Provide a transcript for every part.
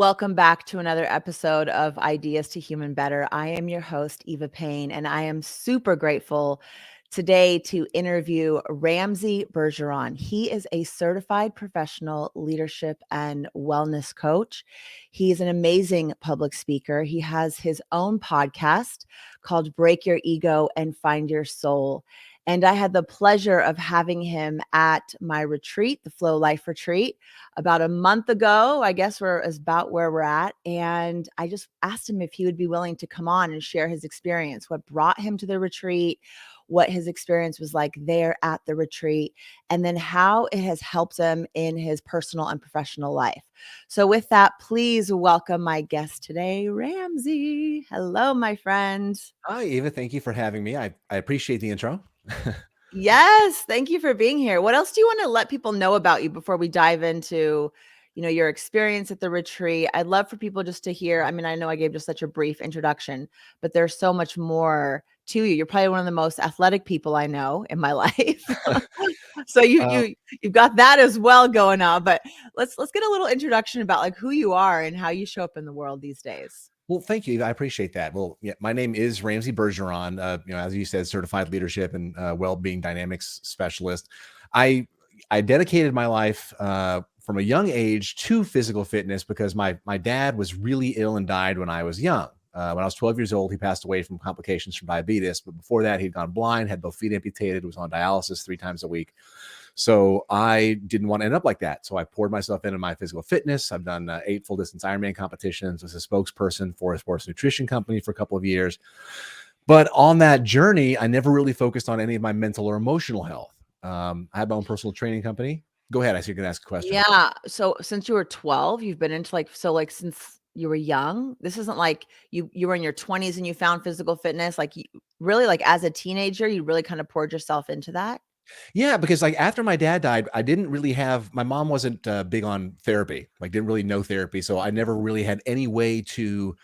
Welcome back to another episode of Ideas to Human Better. I am your host, Eva Payne, and I am super grateful today to interview Ramsey Bergeron. He is a certified professional leadership and wellness coach. He is an amazing public speaker. He has his own podcast called Break Your Ego and Find Your Soul. And I had the pleasure of having him at my retreat, the Flow Life Retreat, about a month ago. I guess we're about where we're at. And I just asked him if he would be willing to come on and share his experience, what brought him to the retreat, what his experience was like there at the retreat, and then how it has helped him in his personal and professional life. So with that, please welcome my guest today, Ramsey. Hello, my friend. Hi, Eva. Thank you for having me. I appreciate the intro. Yes, thank you for being here. What else do you want to let people know about you before we dive into, your experience at the retreat? I'd love for people just to hear. I mean, I know I gave just such a brief introduction, but there's so much more to you. You're probably one of the most athletic people I know in my life. So Uh, you've got that as well going on. But let's get a little introduction about like who you are and how you show up in the world these days. well, thank you, Eva. I appreciate that. Well, yeah, my name is Ramsey Bergeron. As you said, certified leadership and well-being dynamics specialist. I I dedicated my life from a young age to physical fitness because my dad was really ill and died when I was young. When I was 12 years old, he passed away from complications from diabetes. But before that, he'd gone blind, had both feet amputated, was on dialysis 3 times a week. So I didn't want to end up like that. So I poured myself into my physical fitness. I've done 8 full distance Ironman competitions, was a spokesperson for a sports nutrition company for a couple of years. But on that journey, I never really focused on any of my mental or emotional health. I had my own personal training company. Go ahead. I see you're going to ask a question. Yeah. So since you were 12, you've been into since you were young. This isn't like you were in your 20s and you found physical fitness. Like really like as a teenager, you really kind of poured yourself into that. Yeah, because like after my dad died, I didn't really have, my mom wasn't big on therapy, like didn't really know therapy. So I never really had any way to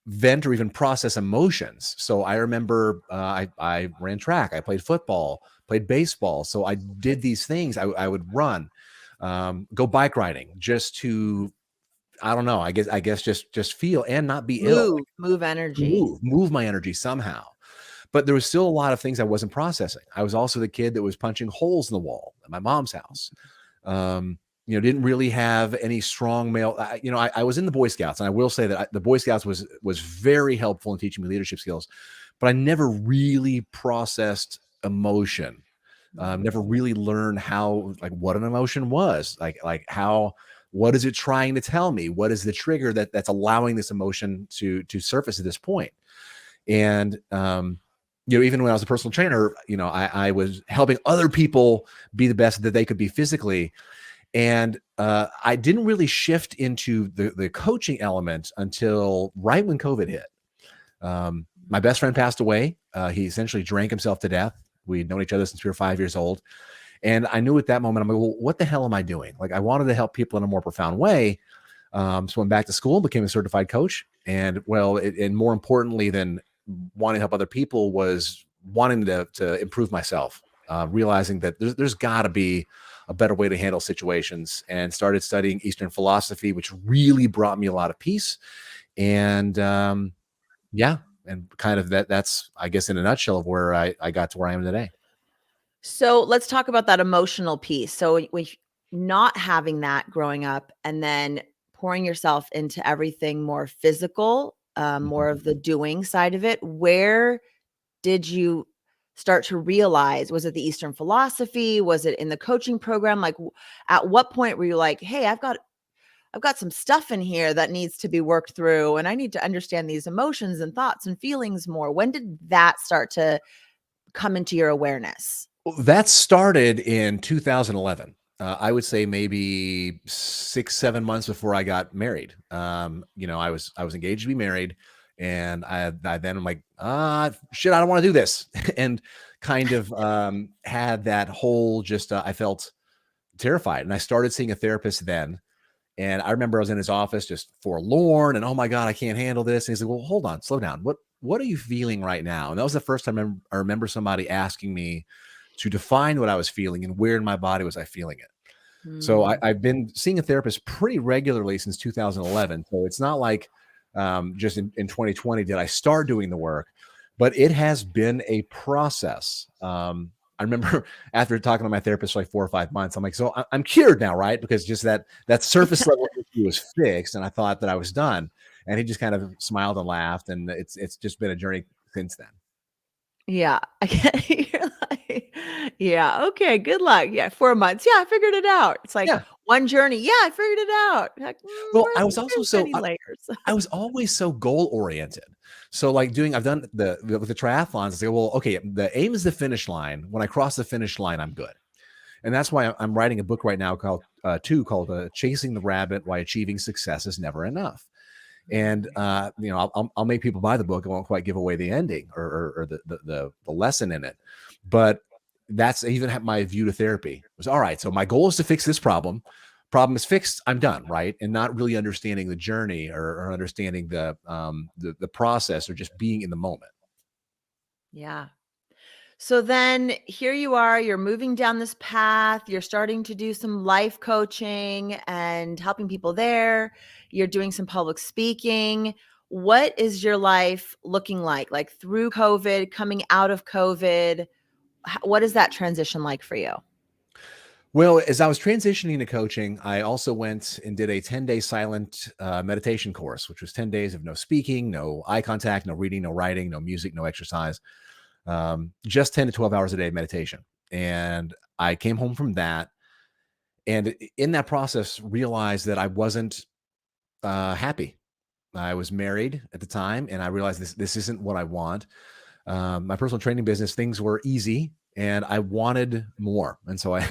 vent or even process emotions. So I remember I ran track, I played football, played baseball. So I did these things. I would run, go bike riding just to, I don't know, I guess just feel and not be ill, Move like energy. move my energy somehow. But there was still a lot of things I wasn't processing. I was also the kid that was punching holes in the wall at my mom's house. Didn't really have any strong male. I was in the Boy Scouts, and I will say that the Boy Scouts was very helpful in teaching me leadership skills, but I never really processed emotion. Never really learned how, like, what an emotion was, like how, what is it trying to tell me? What is the trigger that's allowing this emotion to surface at this point? And even when I was a personal trainer, I was helping other people be the best that they could be physically. And I didn't really shift into the coaching element until right when COVID hit. My best friend passed away. He essentially drank himself to death. We'd known each other since we were 5 years old. And I knew at that moment, I'm like, well, what the hell am I doing? Like, I wanted to help people in a more profound way. So went back to school, became a certified coach. And and more importantly than wanting to help other people was wanting to improve myself, realizing that there's got to be a better way to handle situations, and started studying Eastern philosophy, which really brought me a lot of peace. And and kind of that's, I guess, in a nutshell of where I got to where I am today. So let's talk about that emotional piece. So with not having that growing up and then pouring yourself into everything more physical, more Mhm. of the doing side of it, where did you start to realize? Was it the Eastern philosophy? Was it in the coaching program? Like at what point were you like, hey, I've got some stuff in here that needs to be worked through and I need to understand these emotions and thoughts and feelings more. When did that start to come into your awareness? Well, that started in 2011. I would say maybe 6, 7 months before I got married. I was engaged to be married, and I then I'm like, shit, I don't want to do this, and kind of had that whole just I felt terrified, and I started seeing a therapist then. And I remember I was in his office just forlorn and, oh my God, I can't handle this. And he's like, well, hold on, slow down. What are you feeling right now? And that was the first time I remember somebody asking me to define what I was feeling and where in my body was I feeling it. So Mm. I've been seeing a therapist pretty regularly since 2011. So it's not like just in 2020 did I start doing the work, but it has been a process. I remember after talking to my therapist for like 4 or 5 months, I'm like, so I'm cured now, right? Because just that surface level issue was fixed, and I thought that I was done. And he just kind of smiled and laughed, and it's just been a journey since then. Yeah. I get you're like, yeah, okay, good luck. Yeah, 4 months. Yeah, I figured it out. It's like Yeah. one journey. Yeah, I figured it out. Like, Well, where's there's many layers. I was always so goal oriented. So like I've done with the triathlons. I say, well, okay, the aim is the finish line. When I cross the finish line, I'm good. And that's why I'm writing a book right now called "Chasing the Rabbit: Why Achieving Success Is Never Enough." And I'll make people buy the book. I won't quite give away the ending or the lesson in it, but that's even my view to therapy was all right. So my goal is to fix this problem. Problem is fixed. I'm done, right? And not really understanding the journey or understanding the process or just being in the moment. Yeah. So then here you are, you're moving down this path, you're starting to do some life coaching and helping people there. You're doing some public speaking. What is your life looking like through COVID, coming out of COVID? What is that transition like for you? Well, as I was transitioning to coaching, I also went and did a 10-day silent meditation course, which was 10 days of no speaking, no eye contact, no reading, no writing, no music, no exercise, just 10 to 12 hours a day of meditation. And I came home from that. And in that process, realized that I wasn't happy. I was married at the time, and I realized this isn't what I want. My personal training business, things were easy, and I wanted more. And so I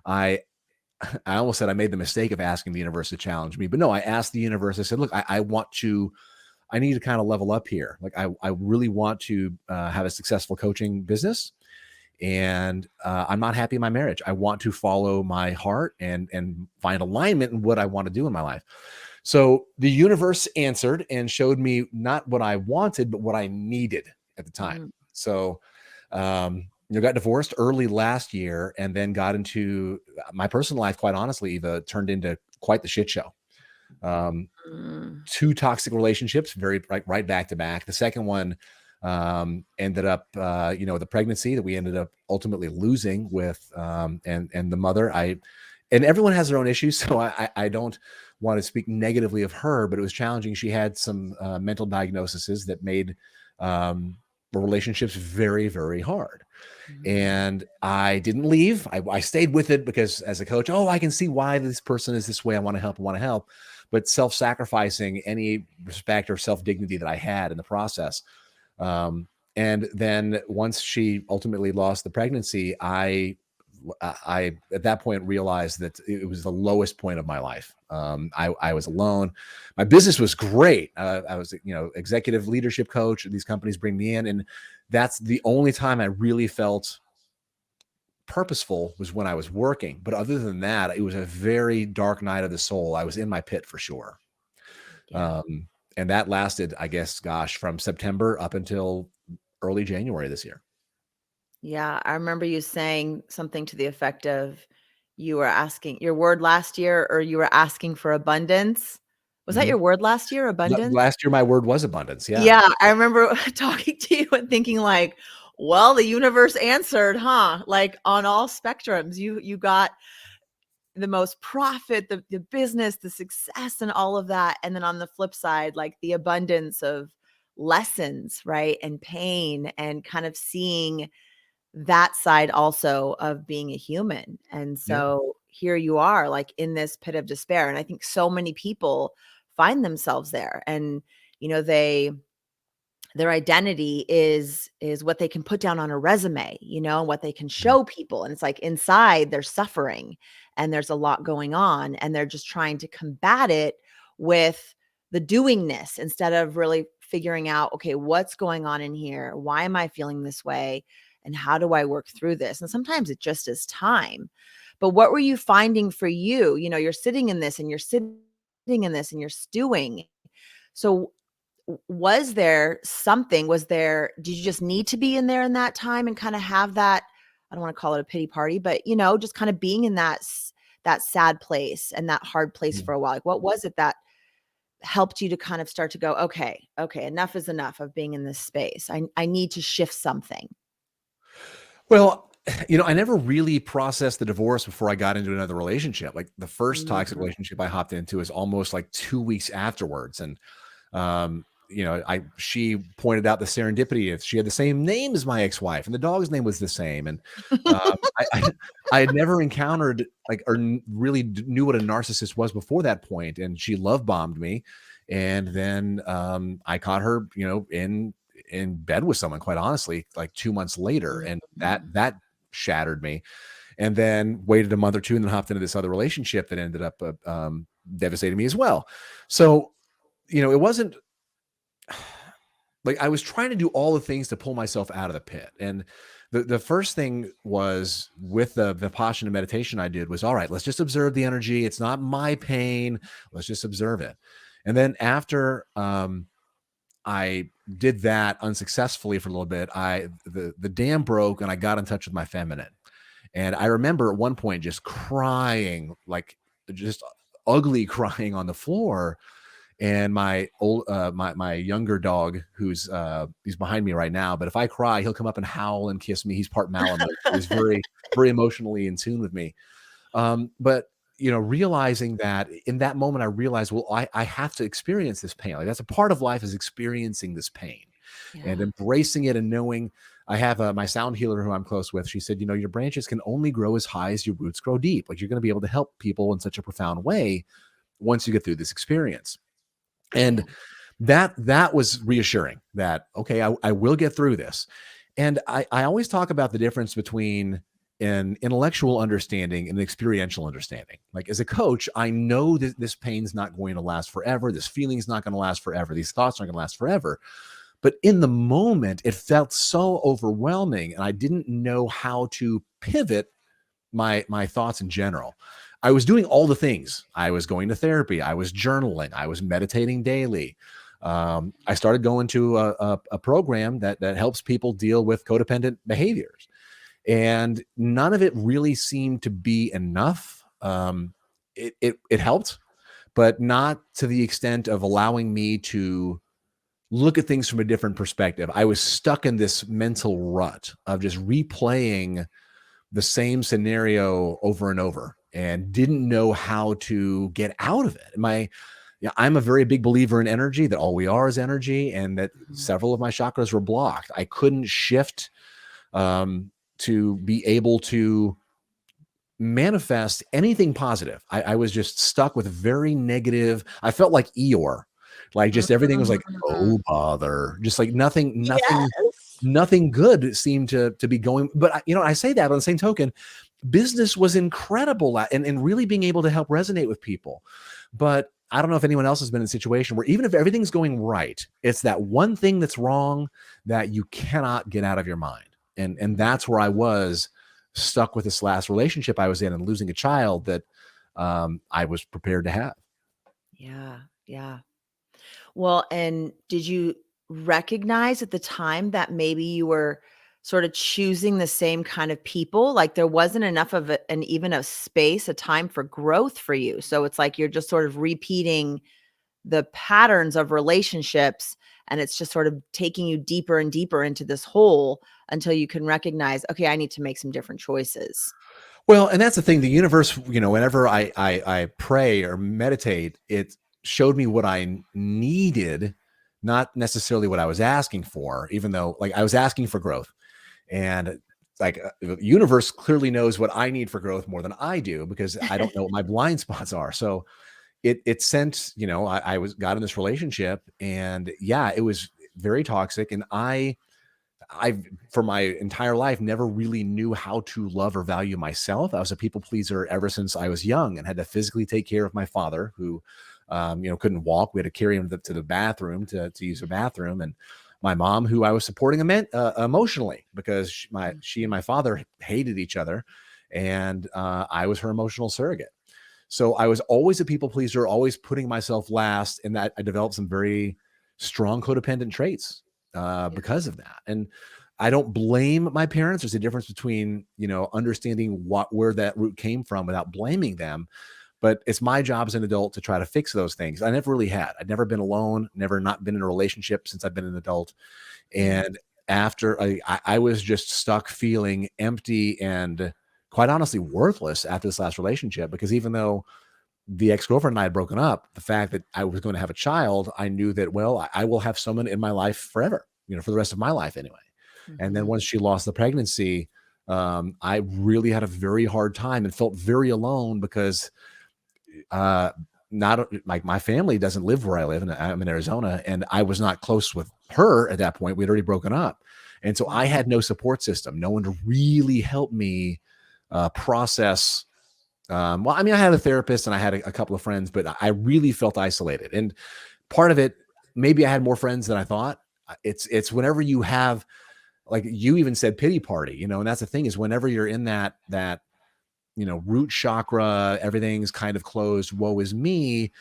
I almost said I made the mistake of asking the universe to challenge me, but no, I asked the universe. I said, "Look, I need to kind of level up here. Like, I really want to have a successful coaching business, and I'm not happy in my marriage. I want to follow my heart and find alignment in what I want to do in my life." So the universe answered and showed me not what I wanted, but what I needed at the time. Mm, So, got divorced early last year, and then got into my personal life. Quite honestly, Eva, turned into quite the shit show. Um, mm, Two toxic relationships, very right back to back. The second one ended up, the pregnancy that we ended up ultimately losing with, and the mother. And everyone has their own issues, so I don't want to speak negatively of her, but it was challenging. She had some mental diagnoses that made the relationships very, very hard. mm. And I didn't leave. I stayed with it because as a coach, oh, I can see why this person is this way. I want to help. I want to help. But self-sacrificing any respect or self-dignity that I had in the process. And then once she ultimately lost the pregnancy, I at that point realized that it was the lowest point of my life. I was alone. My business was great. I was, executive leadership coach. These companies bring me in, and that's the only time I really felt purposeful was when I was working. But other than that, it was a very dark night of the soul. I was in my pit for sure. Yeah. Um, and that lasted, I guess, gosh, from September up until early January this year. Yeah, I remember you saying something to the effect of you were asking your word last year or you were asking for abundance. Was that Mhm. your word last year, abundance? Last year, my word was abundance. Yeah. Yeah, I remember talking to you and thinking like, "Well, the universe answered, huh?" Like on all spectrums. You got the most profit, the business, the success and all of that. And then on the flip side, like the abundance of lessons, right? And pain and kind of seeing that side also of being a human. And Yeah. so here you are like in this pit of despair. And I think so many people find themselves there. And you know, their identity is what they can put down on a resume, you know, and what they can Mhm. show people. And it's like inside they're suffering and there's a lot going on and they're just trying to combat it with the doingness instead of really figuring out, okay, what's going on in here? Why am I feeling this way? And how do I work through this? And sometimes it just is time. But what were you finding for you? You know, you're sitting in this and you're sitting in this and you're stewing. So was there something, did you just need to be in there in that time and kind of have that, I don't want to call it a pity party, but you know, just kind of being in that sad place and that hard place Mm. for a while? Like, what was it that helped you to kind of start to go, okay, enough is enough of being in this space. I need to shift something. Well, I never really processed the divorce before I got into another relationship. Like the first toxic Mhm. relationship I hopped into is almost like 2 weeks afterwards. And she pointed out the serendipity. If she had the same name as my ex-wife, and the dog's name was the same, and I had never encountered like or really knew what a narcissist was before that point, and she love bombed me, and then I caught her, in bed with someone. Quite honestly, like 2 months later, and Mhm. that shattered me. And then waited a month or two, and then hopped into this other relationship that ended up devastating me as well. So it wasn't like I was trying to do all the things to pull myself out of the pit. And the first thing was with the Vipassana meditation I did was, all right, let's just observe the energy. It's not my pain. Let's just observe it. And then after I did that unsuccessfully for a little bit, the dam broke and I got in touch with my feminine. And I remember at one point just crying, like just ugly crying on the floor, and my younger dog, who's he's behind me right now, but if I cry he'll come up and howl and kiss me. He's part Malamute, so he's very very emotionally in tune with me. But realizing that in that moment, I realized, well, I have to experience this pain. Like that's a part of life, is experiencing this pain and Yeah. embracing it, and knowing. I have my sound healer who I'm close with. She said, your branches can only grow as high as your roots grow deep. Like you're going to be able to help people in such a profound way once you get through this experience. Yeah. And that was reassuring that, okay, I will get through this. And I always talk about the difference between an intellectual understanding and an experiential understanding. Like as a coach, I know that this pain's not going to last forever. This feeling's not going to last forever. These thoughts aren't going to last forever. But in the moment, it felt so overwhelming, and I didn't know how to pivot my thoughts in general. I was doing all the things. I was going to therapy. I was journaling. I was meditating daily. I started going to a program that helps people deal with codependent behaviors, and none of it really seemed to be enough. It helped, but not to the extent of allowing me to look at things from a different perspective. I was stuck in this mental rut of just replaying the same scenario over and over, and didn't know how to get out of it. I'm a very big believer in energy, that all we are is energy, and that Mhm. several of my chakras were blocked. I couldn't shift to be able to manifest anything positive. I was just stuck with very negative. I felt like Eeyore, like just everything was like, Mhm. oh bother, just like nothing, Yes. nothing good seemed to be going. But I say that on the same token, business was incredible at, and really being able to help resonate with people. But I don't know if anyone else has been in a situation where even if everything's going right, it's that one thing that's wrong that you cannot get out of your mind. And that's where I was stuck with this last relationship I was in, and losing a child that I was prepared to have. Yeah. Yeah. Well, and did you recognize at the time that maybe you were sort of choosing the same kind of people? Like there wasn't enough of an even a space, a time for growth for you. So it's like you're just sort of repeating the patterns of relationships, and it's just sort of taking you deeper and deeper into this hole until you can recognize, okay, I need to make some different choices. Well, and that's the thing. The universe, whenever I pray or meditate, it showed me what I needed, not necessarily what I was asking for, even though like I was asking for growth. And like the universe clearly knows what I need for growth more than I do, because I don't know what my blind spots are. So it sent, I was got in this relationship, and yeah, it was very toxic. And I've for my entire life never really knew how to love or value myself. I was a people pleaser ever since I was young, and had to physically take care of my father, who couldn't walk. We had to carry him to the bathroom to use the bathroom, and my mom, who I was supporting emotionally, because she and Mhm. my father hated each other, and I was her emotional surrogate. So I was always a people pleaser, always putting myself last, and that I developed some very strong codependent traits Yeah. because of that. And I don't blame my parents. There's a difference between, understanding where that root came from without blaming them. But it's my job as an adult to try to fix those things. I never really had. I'd never been alone, never not been in a relationship since I've been an adult. Mhm. And after I was just stuck feeling empty and quite honestly worthless after this last relationship, because even though the ex-girlfriend and I had broken up, the fact that I was going to have a child, I knew that, well, I will have someone in my life forever, for the rest of my life anyway. And then Mhm. once she lost the pregnancy, I really had a very hard time and felt very alone because uh, not like my family doesn't live where I live, and I'm in Arizona, and I was not close with her at that point. We'd already broken up, and so I Mhm. had no support system, no one to really help me process. Well, I mean, I had a therapist and I had a couple of friends, but I really felt isolated. And part of it, maybe I had more friends than I thought. It's whenever you have, like you even said, pity party, and that's the thing, is whenever you're in that root chakra, everything's kind of closed, woe is me.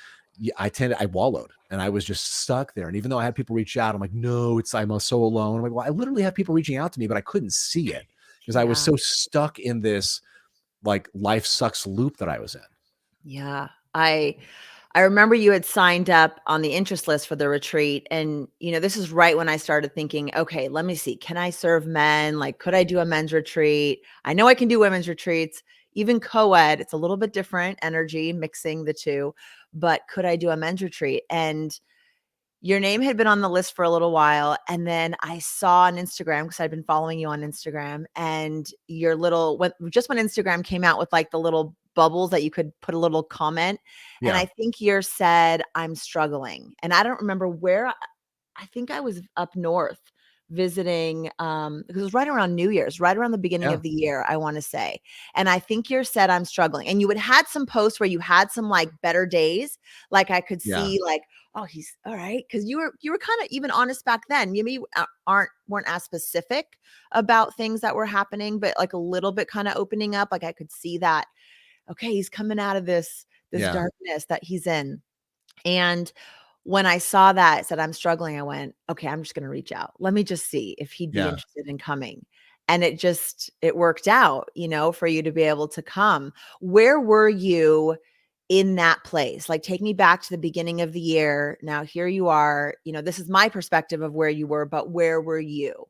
I wallowed and I was just stuck there. And even though I had people reach out, I'm like, no, I'm so alone. I'm like, well, I literally have people reaching out to me, but I couldn't see it because I was Yeah. so stuck in this like life sucks loop that I was in. Yeah. I remember you had signed up on the interest list for the retreat, and this is right when I started thinking, okay, let me see. Can I serve men? Like, could I do a men's retreat? I know I can do women's retreats, even co-ed. It's a little bit different energy mixing the two, but could I do a men's retreat? And your name had been on the list for a little while, and then I saw on Instagram, because I'd been following you on Instagram, and your little when Instagram came out with, like, the little bubbles that you could put a little comment, and Yeah. I think yours said, "I'm struggling," and I don't remember where. I think I was up north visiting, because it was right around New Year's, right around the beginning Yeah. of the year, I wanna say, and I think you said, "I'm struggling," and you had some posts where you had some, like, better days, like, I could Yeah. see, like, "Oh, he's all right," because you were kinda even honest back then. You maybe, weren't as specific about things that were happening, but, like, a little bit kinda opening up, like, I could see that, okay, he's coming out of this Yeah. darkness that he's in. And when I saw that, it said, "I'm struggling," I went, "Okay, I'm just gonna reach out. Let me just see if he'd be Yeah. interested in coming." And it worked out, for you to be able to come. Where were you in that place? Like, take me back to the beginning of the year. Now here you are, this is my perspective of where you were, but where were you?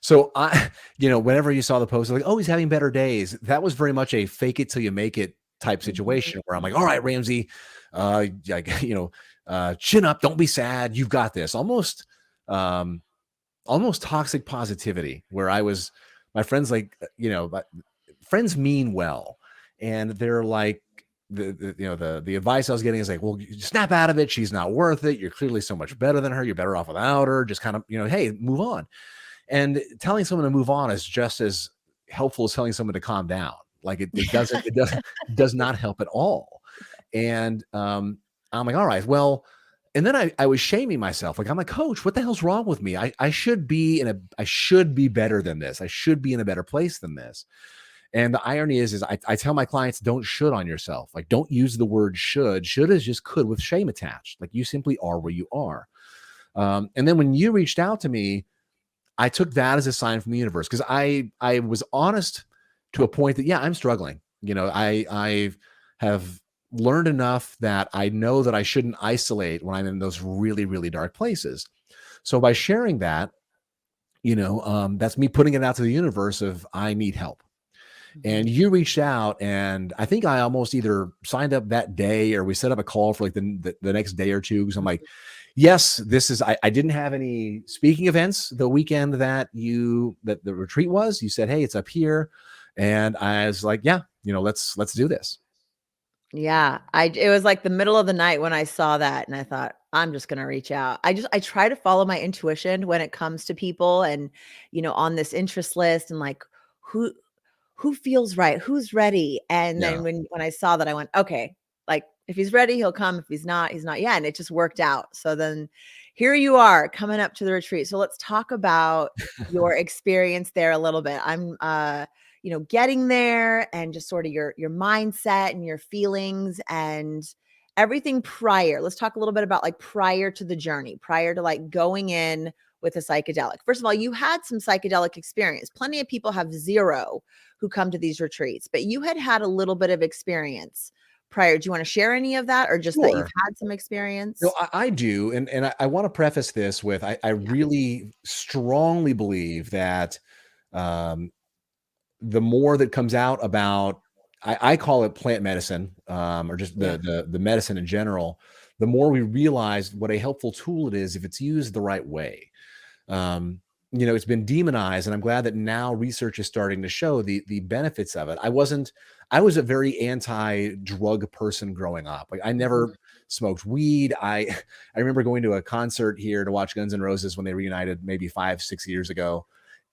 So whenever you saw the post, like, oh, he's having better days, that was very much a fake it till you make it type situation where I'm like, all right, Ramsey, like, chin up, don't be sad, you've got this. Um, almost toxic positivity, where my friends, like, but friends mean well, and they're like, the advice I was getting is like, well, you snap out of it. She's not worth it. You're clearly so much better than her. You're better off without her. Just kind of, hey, move on. And telling someone to move on is just as helpful as telling someone to calm down. Like does not help at all. And I'm like, all right, well, and then I was shaming myself. Like, I'm like, coach, what the hell's wrong with me? I should be I should be better than this. I should be in a better place than this. And the irony is I tell my clients, don't should on yourself. Like, don't use the word should. Should is just could with shame attached. Like, you simply are where you are. And then when you reached out to me, I took that as a sign from the universe, because I was honest to a point that, yeah, I'm struggling. I have learned enough that I know that I shouldn't isolate when I'm in those really, really dark places. So by sharing that, that's me putting it out to the universe of, I need help. And Mhm. you reached out, and I think I almost either signed up that day or we set up a call for like the next day or two. Because I'm like, yes, this is, I didn't have any speaking events the weekend that the retreat was. You said, hey, it's up here. And I was like, yeah, let's do this. Yeah, it was like the middle of the night when I saw that, and I thought, "I'm just gonna reach out." I try to follow my intuition when it comes to people, and, on this interest list, and, like, who who feels right? Who's ready? And Yeah. then when I saw that, I went, "Okay, like, if he's ready, he'll come. If he's not, he's not." Yeah, and it just worked out. So then here you are coming up to the retreat. So let's talk about your experience there a little bit. I'm, getting there, and just sort of your mindset and your feelings and everything prior. Let's talk a little bit about, like, prior to the journey, prior to, like, going in with a psychedelic? First of all, you had some psychedelic experience. Plenty of people have zero who come to these retreats, but you had a little bit of experience prior. Do you want to share any of that, or just that you've Sure. had some experience? No, I do, and I want to preface this with I Yeah. really strongly believe that um, the more that comes out about I call it plant medicine, or just Yeah. the medicine in general, the more we realize what a helpful tool it is if it's used the right way. Um, it's been demonized, and I'm glad that now research is starting to show the benefits of it. I was a very anti-drug person growing up. Like I Mhm. never smoked weed. I remember going to a concert here to watch Guns N' Roses when they reunited maybe 5, 6 years ago.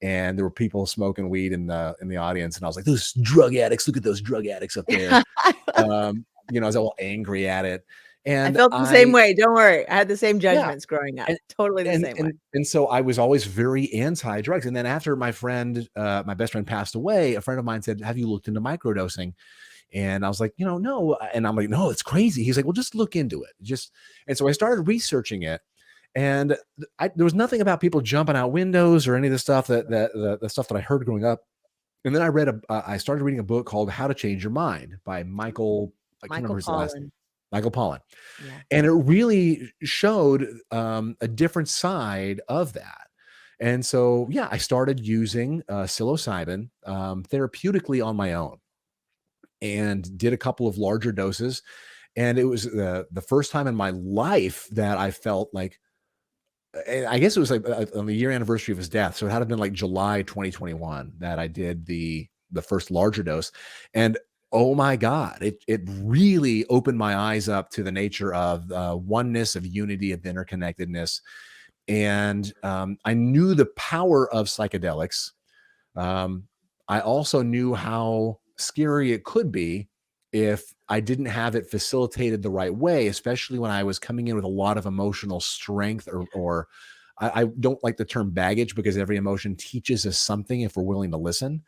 And there were people smoking weed in the audience, and I was like, "Those drug addicts! Look at those drug addicts up there." I was all angry at it, I and felt the same way. Don't worry. I had the same yeah, judgments growing up. and Totally the and same way. and and so I was always very anti-drugs, and then after my best friend passed away, a friend of mine said, "Have you looked into microdosing?" And I was like, "No," and I'm like, "No, it's crazy." He's like, "Well, just look into it." And so I started researching it, and there was nothing about people jumping out windows or any of the stuff the stuff that I heard growing up. And then I started reading a book called How to Change Your Mind by Michael. I can't Michael remember his last name. Pollan. Michael Pollan. Yeah. And it really showed a different side of that. And so, yeah, I started using psilocybin therapeutically on my own and did a couple of larger doses. And it was the first time in my life that I felt like, and I guess it was like on the year anniversary of his death. So it had to been like July 2021 that I did the first larger dose. And oh my God, it really opened my eyes up to the nature of oneness, of unity, of interconnectedness. And I knew the power of psychedelics. um, I also knew how scary it could be if I didn't have it facilitated the right way, especially when I was coming in with a lot of emotional strength, or I don't like the term baggage, because every emotion teaches us something if we're willing to listen.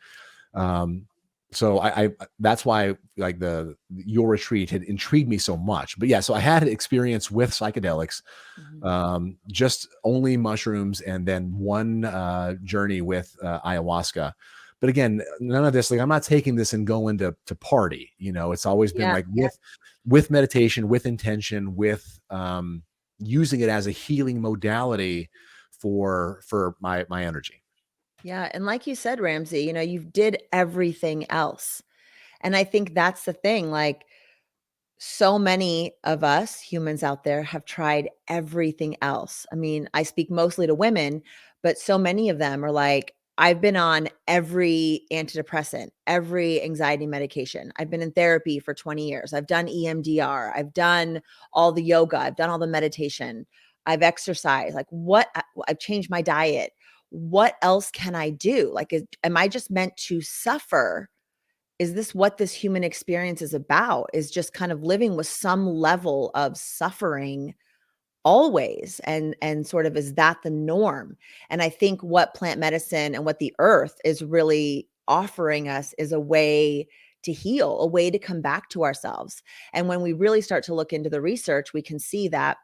Um, so I that's why like your retreat had intrigued me so much. But yeah, so I had experience with psychedelics, Mhm. just only mushrooms, and then one journey with ayahuasca. But again, none of this, like I'm not taking this and going to party. It's always been Yeah. like with meditation, with intention, with using it as a healing modality for my energy. Yeah. And like you said, Ramsey, you did everything else. And I think that's the thing. Like, so many of us humans out there have tried everything else. I mean, I speak mostly to women, but so many of them are like, I've been on every antidepressant, every anxiety medication. I've been in therapy for 20 years. I've done EMDR. I've done all the yoga. I've done all the meditation. I've exercised. Like, I've changed my diet. What else can I do? Like, am I just meant to suffer? Is this what this human experience is about? Is just kind of living with some level of suffering always, and sort of, is that the norm? And I think what plant medicine and what the earth is really offering us is a way to heal, a way to come back to ourselves. And when we really start to look into the research, we can see that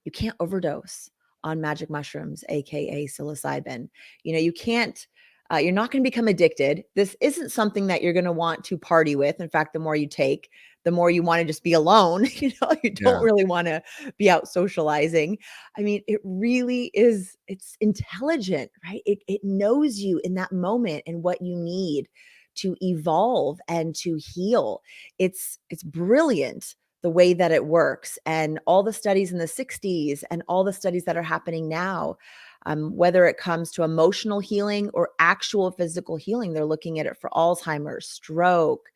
you can't overdose on magic mushrooms, aka psilocybin. You can't. You're not going to become addicted. This isn't something that you're going to want to party with. In fact, the more you take, the more you want to just be alone. You don't Yeah. really want to be out socializing. I mean, it really is. It's intelligent, right? It knows you in that moment and what you need to evolve and to heal. It's brilliant the way that it works, and all the studies in the 60s and all the studies that are happening now, whether it comes to emotional healing or actual physical healing. They're looking at it for Alzheimer's, stroke,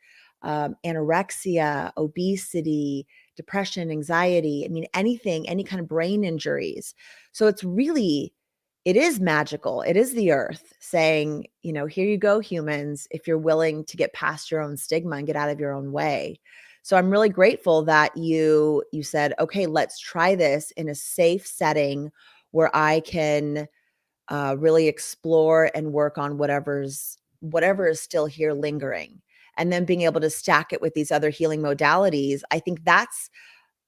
anorexia, obesity, depression, anxiety. I mean, anything, any kind of brain injuries. So it is magical. It is the earth saying, here you go, humans, if you're willing to get past your own stigma and get out of your own way. So I'm really grateful that you said, okay, let's try this in a safe setting where I can really explore and work on whatever is still here lingering. And then being able to stack it with these other healing modalities. I think that's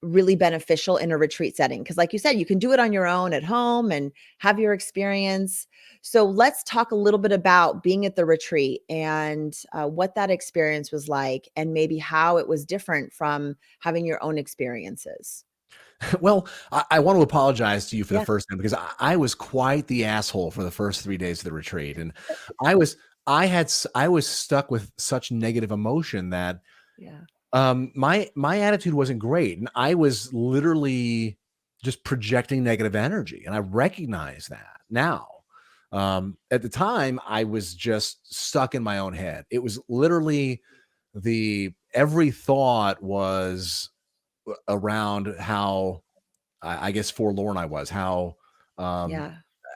really beneficial in a retreat setting. Because like you said, you can do it on your own at home and have your experience. So let's talk a little bit about being at the retreat and what that experience was like, and maybe how it was different from having your own experiences. Well, I want to apologize to you for the Yeah. first time because I was quite the asshole for the first 3 days of the retreat, and I was I was stuck with such negative emotion that Yeah. my attitude wasn't great, and I was literally just projecting negative energy, and I recognize that now. At the time, I was just stuck in my own head. It was literally the every thought was around how I guess forlorn I was, how um, Yeah.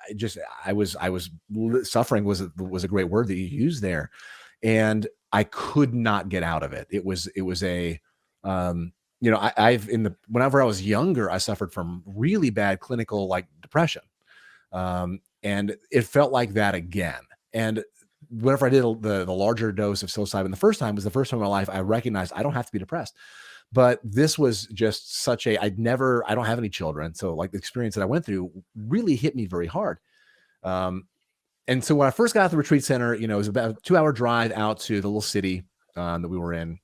I just I was suffering was a great word that you used there, and I could not get out of it. It was a you know I've in the whenever I was younger I suffered from really bad clinical like depression, and it felt like that again. And whenever I did the larger dose of psilocybin the first time was the first time in my life I recognized I don't have to be depressed. But this was just such a I don't have any children, so like the experience that I went through really hit me very hard. Um, and so when I first got to the retreat center, you know, it was about a 2 hour drive out to the little city that we were in,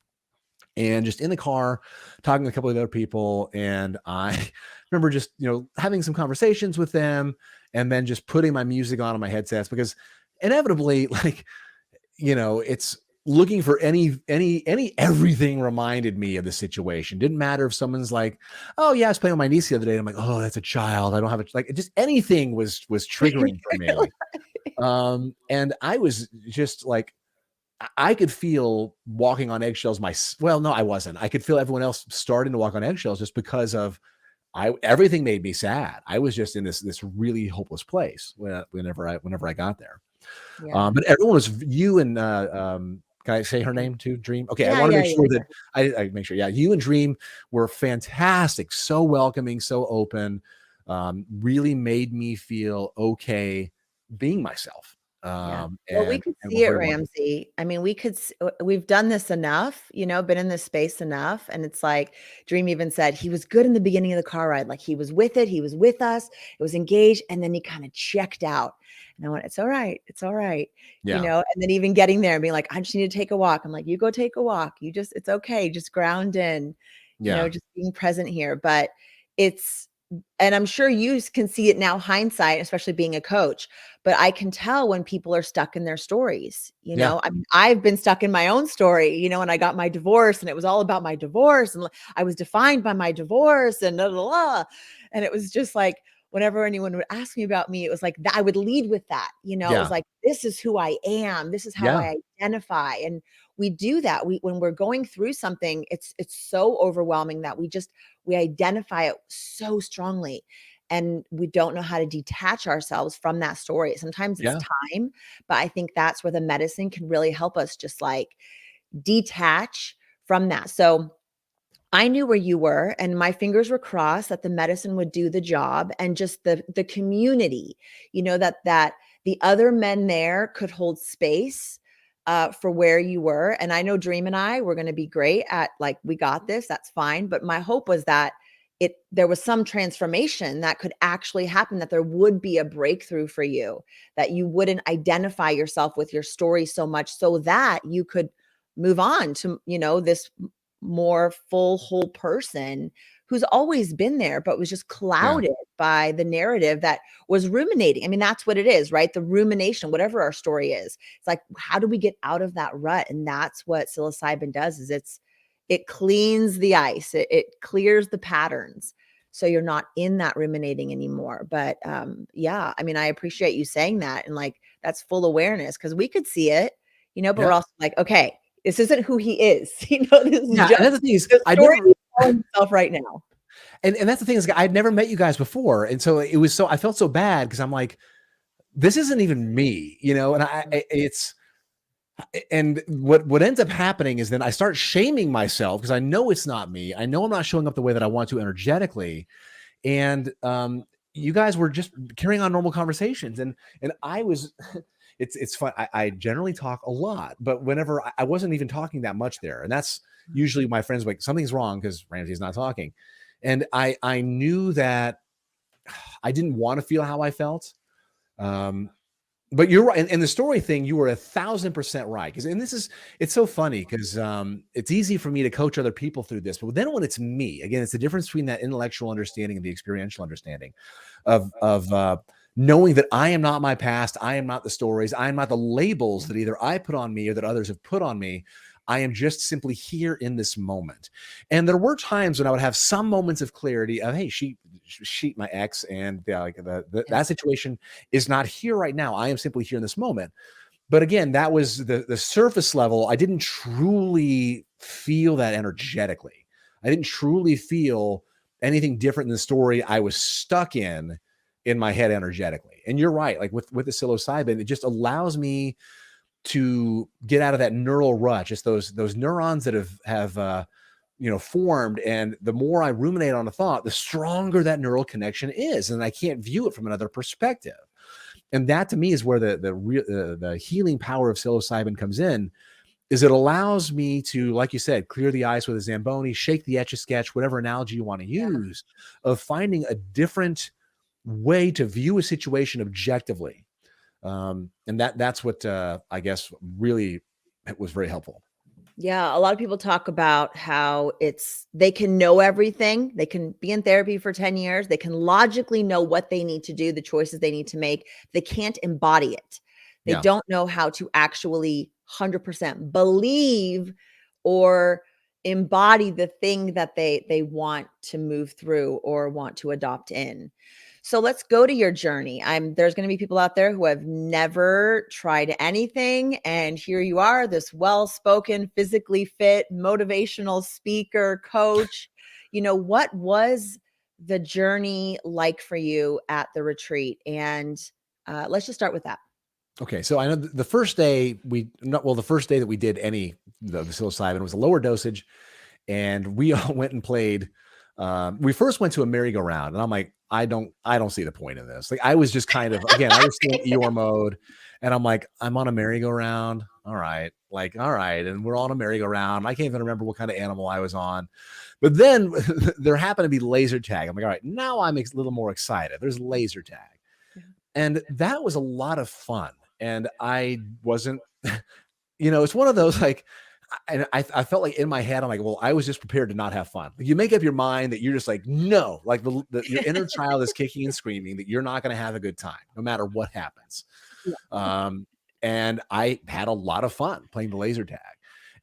and just in the car talking to a couple of other people, and I remember just having some conversations with them, and then just putting my music on my headsets because inevitably, like it's looking for any everything reminded me of the situation. Didn't matter if someone's like, "Oh yeah, I was playing with my niece the other day." And I'm like, "Oh, that's a child. I don't have a like." Just anything was triggering for me. And I was just like, I could feel walking on eggshells. Well, no, I wasn't. I could feel everyone else starting to walk on eggshells just because of everything made me sad. I was just in this really hopeless place whenever I got there. Yeah. But everyone was you and can I say her name too? Dream. Okay, I Yeah. want to Yeah. make Yeah. sure that I make sure. Yeah, you and Dream were fantastic, so welcoming, so open. Really made me feel okay being myself. Yeah. Well, we could And see were it, very wonderful. Ramsey. I mean, we've done this enough, been in this space enough. And it's like Dream even said he was good in the beginning of the car ride. Like he was with it, he was with us, it was engaged, and then he kind of checked out. And I went, it's all right, it's all right. Yeah, And then even getting there and being like, I just need to take a walk. I'm like, you go take a walk. It's okay. Just ground in, yeah, just being present here. But it's and I'm sure you can see it now, hindsight, especially being a coach, but I can tell when people are stuck in their stories. yeah, I mean, I've been stuck in my own story, and I got my divorce and it was all about my divorce and I was defined by my divorce and blah, blah, blah. And it was just like, whenever anyone would ask me about me, it was like that I would lead with that. It was yeah, like, this is who I am. This is how yeah, I identify. And we do that. When we're going through something, it's so overwhelming that we identify it so strongly and we don't know how to detach ourselves from that story. Sometimes it's yeah, time, but I think that's where the medicine can really help us just like detach from that. So I knew where you were and my fingers were crossed that the medicine would do the job, and just the community, that the other men there could hold space for where you were. And I know Dream and I were going to be great at like, we got this, that's fine. But my hope was that there was some transformation that could actually happen, that there would be a breakthrough for you, that you wouldn't identify yourself with your story so much so that you could move on to, this more full, whole person who's always been there, but was just yeah, clouded by the narrative that was ruminating. I mean, that's what it is, right? The rumination, whatever our story is. It's like, how do we get out of that rut? And that's what psilocybin does, is it cleans the ice, it clears the patterns. So you're not in that ruminating anymore. But yeah, I mean, I appreciate you saying that. And like, that's full awareness, because we could see it, but yeah, we're also like, okay, this isn't who he is. This is yeah. just And that's the thing is, the I story never he's telling himself right now. and that's the thing is I'd never met you guys before, and so it was so I felt so bad because I'm like, this isn't even me, and it's and what ends up happening is then I start shaming myself because I know it's not me. I know I'm not showing up the way that I want to energetically, and you guys were just carrying on normal conversations, and I was. It's fun. I generally talk a lot, but whenever I wasn't even talking that much there, and that's usually my friends were like something's wrong because Ramsey's not talking, And I knew that I didn't want to feel how I felt. Um, but you're right. And the story thing, you were 1,000% right. Because, and this is, it's so funny because it's easy for me to coach other people through this. But then when it's me, again, it's the difference between that intellectual understanding and the experiential understanding of knowing that I am not my past. I am not the stories. I am not the labels that either I put on me or that others have put on me. I am just simply here in this moment. And there were times when I would have some moments of clarity of, hey, she, my ex, and like that situation is not here right now. I am simply here in this moment. But again, that was the surface level. I didn't truly feel that energetically. I didn't truly feel anything different in the story I was stuck in my head energetically. And you're right. Like with the psilocybin, it just allows me to get out of that neural rut, just those neurons that have formed. And the more I ruminate on a thought, the stronger that neural connection is, and I can't view it from another perspective. And that to me is where the healing power of psilocybin comes in. Is it allows me to, like you said, clear the ice with a Zamboni, shake the Etch-a-Sketch, whatever analogy you want to use, of finding a different way to view a situation objectively. And that's what I guess really was very helpful. Yeah, a lot of people talk about how they can know everything. They can be in therapy for 10 years. They can logically know what they need to do, the choices they need to make. They can't embody it. They Yeah. don't know how to actually 100% believe or embody the thing that they want to move through or want to adopt in. So let's go to your journey. There's going to be people out there who have never tried anything, and here you are, this well-spoken, physically fit, motivational speaker, coach. What was the journey like for you at the retreat? And let's just start with that. Okay, so I know the first day the first day that we did the psilocybin was a lower dosage, and we all went and played. We first went to a merry-go-round, and I'm like, I don't see the point in this. Like, I was just kind of, again, I was still in Eeyore mode, and I'm like, I'm on a merry-go-round. All right, like, all right, and we're on a merry-go-round. I can't even remember what kind of animal I was on, but then there happened to be laser tag. I'm like, all right, now I'm a little more excited. There's laser tag, and that was a lot of fun. And I wasn't, it's one of those like, and I felt like in my head, I'm like, well, I was just prepared to not have fun. Like, you make up your mind that you're just like, no, like your inner child is kicking and screaming that you're not going to have a good time, no matter what happens. And I had a lot of fun playing the laser tag.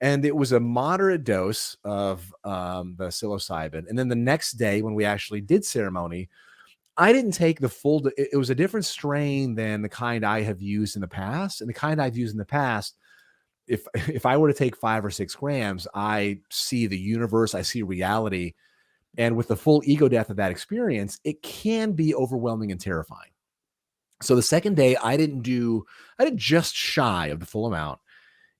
And it was a moderate dose of the psilocybin. And then the next day, when we actually did ceremony, I didn't take the full. It was a different strain than the kind I have used in the past. And the kind I've used in the past, if I were to take 5 or 6 grams, I see the universe, I see reality. And with the full ego death of that experience, it can be overwhelming and terrifying. So the second day, I did just shy of the full amount,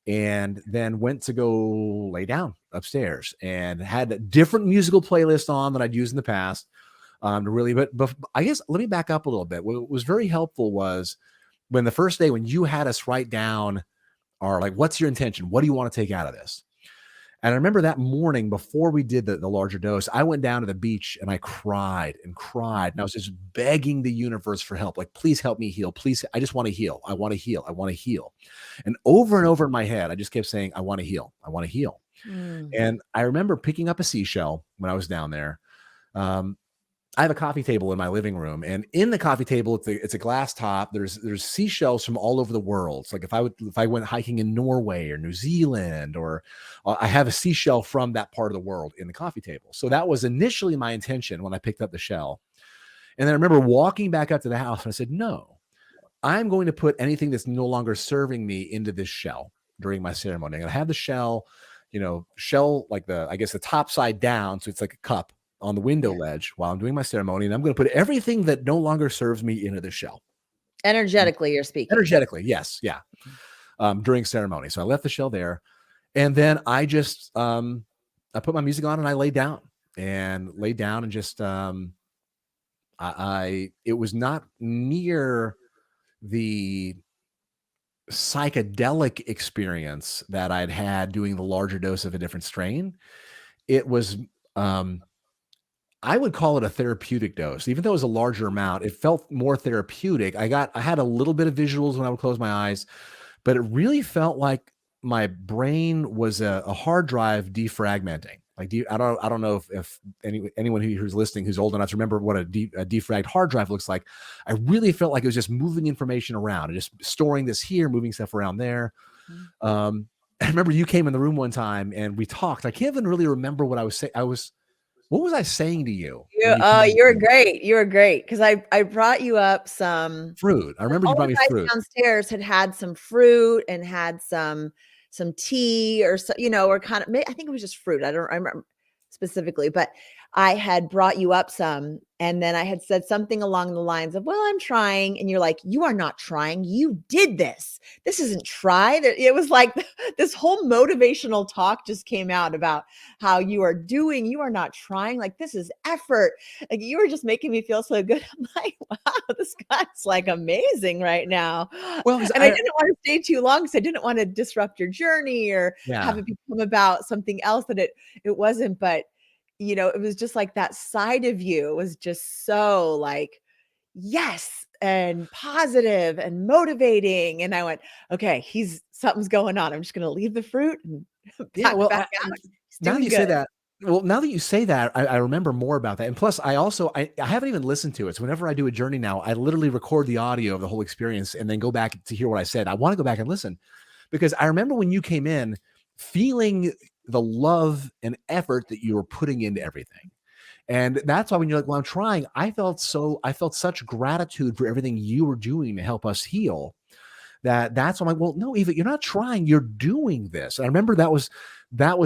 and then went to go lay down upstairs and had a different musical playlist on than I'd used in the past. To really, but I guess let me back up a little bit. What was very helpful was when the first day, when you had us write down, or like, what's your intention? What do you want to take out of this? And I remember that morning before we did the larger dose, I went down to the beach and I cried and cried. And I was just begging the universe for help. Like, please help me heal. Please. I just want to heal. I want to heal. I want to heal. And over in my head, I just kept saying, I want to heal. I want to heal. And I remember picking up a seashell when I was down there. I have a coffee table in my living room, and in the coffee table, it's a glass top. There's seashells from all over the world. It's like if I went hiking in Norway or New Zealand, or I have a seashell from that part of the world in the coffee table. So that was initially my intention when I picked up the shell. And then I remember walking back up to the house and I said, no, I'm going to put anything that's no longer serving me into this shell during my ceremony. I'm going to have the shell, shell like I guess the top side down. So it's like a cup on the window ledge while I'm doing my ceremony. And I'm going to put everything that no longer serves me into the shell. Energetically, you're speaking. Energetically, yes. Yeah. During ceremony. So I left the shell there. And then I just, I put my music on and I laid down and just, it was not near the psychedelic experience that I'd had doing the larger dose of a different strain. It was, I would call it a therapeutic dose. Even though it was a larger amount, it felt more therapeutic. I had a little bit of visuals when I would close my eyes, but it really felt like my brain was a hard drive defragmenting. Like, I don't know if anyone who's listening who's old enough to remember what a defragged hard drive looks like. I really felt like it was just moving information around and just storing this here, moving stuff around there. Mhm. I remember you came in the room one time and we talked. I can't even really remember what I was saying. What was I saying to you when you came in You the were room? great. You were great because I brought you up some. Fruit. I remember you All brought the me guys fruit. downstairs had some fruit and had some tea or so, or kind of. I think it was just fruit. I remember specifically, but I had brought you up some, and then I had said something along the lines of, "Well, I'm trying," and you're like, "You are not trying. You did this. This isn't try." It was like this whole motivational talk just came out about how you are doing. You are not trying. Like, this is effort. Like, you were just making me feel so good. I'm like, wow, this guy's like amazing right now. Well, because And I didn't want to stay too long because I didn't want to disrupt your journey or have yeah. it become about something else that it wasn't. But it was just like that side of you was just so like, yes, and positive and motivating. And I went, okay, something's going on. I'm just gonna leave the fruit and Yeah, back well, back out. He's now that doing you say good. that, now that you say that, I remember more about that. And plus, I haven't even listened to it. So whenever I do a journey now, I literally record the audio of the whole experience and then go back to hear what I said. I want to go back and listen because I remember when you came in, feeling the love and effort that you were putting into everything. And that's why when you're like, well, I'm trying, I felt such gratitude for everything you were doing to help us heal. That's why I'm like, well, no, Eva, you're not trying, you're doing this. And I remember that was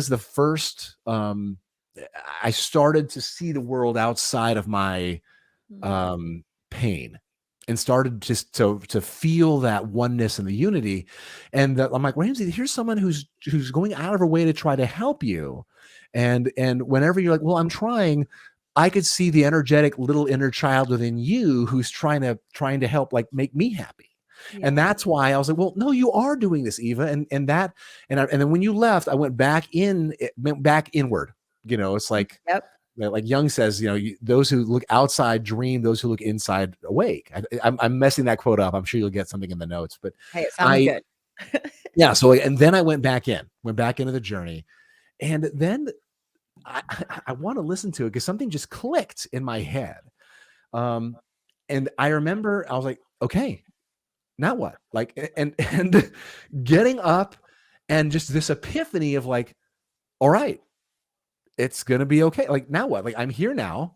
the first I started to see the world outside of my Mhm. pain and started just to feel that oneness and the unity. And I'm like, Ramsey, here's someone who's going out of her way to try to help you. And whenever you're like, well, I'm trying, I could see the energetic little inner child within you who's trying to help, like, make me happy. And Yeah. that's why I was like, well, no, you are doing this, Eva. And then when you left, I went back inward. It's like Yep. Jung says, those who look outside dream, those who look inside awake. I'm messing that quote up. I'm sure you'll get something in the notes, but Hey, it sounds I, good. yeah. So, and then I went back into the journey. And then I want to listen to it because something just clicked in my head. Um, and I remember I was like, okay, now what? Like, and getting up and just this epiphany of like, all right, it's going to be okay. Like, now what? Like, I'm here now.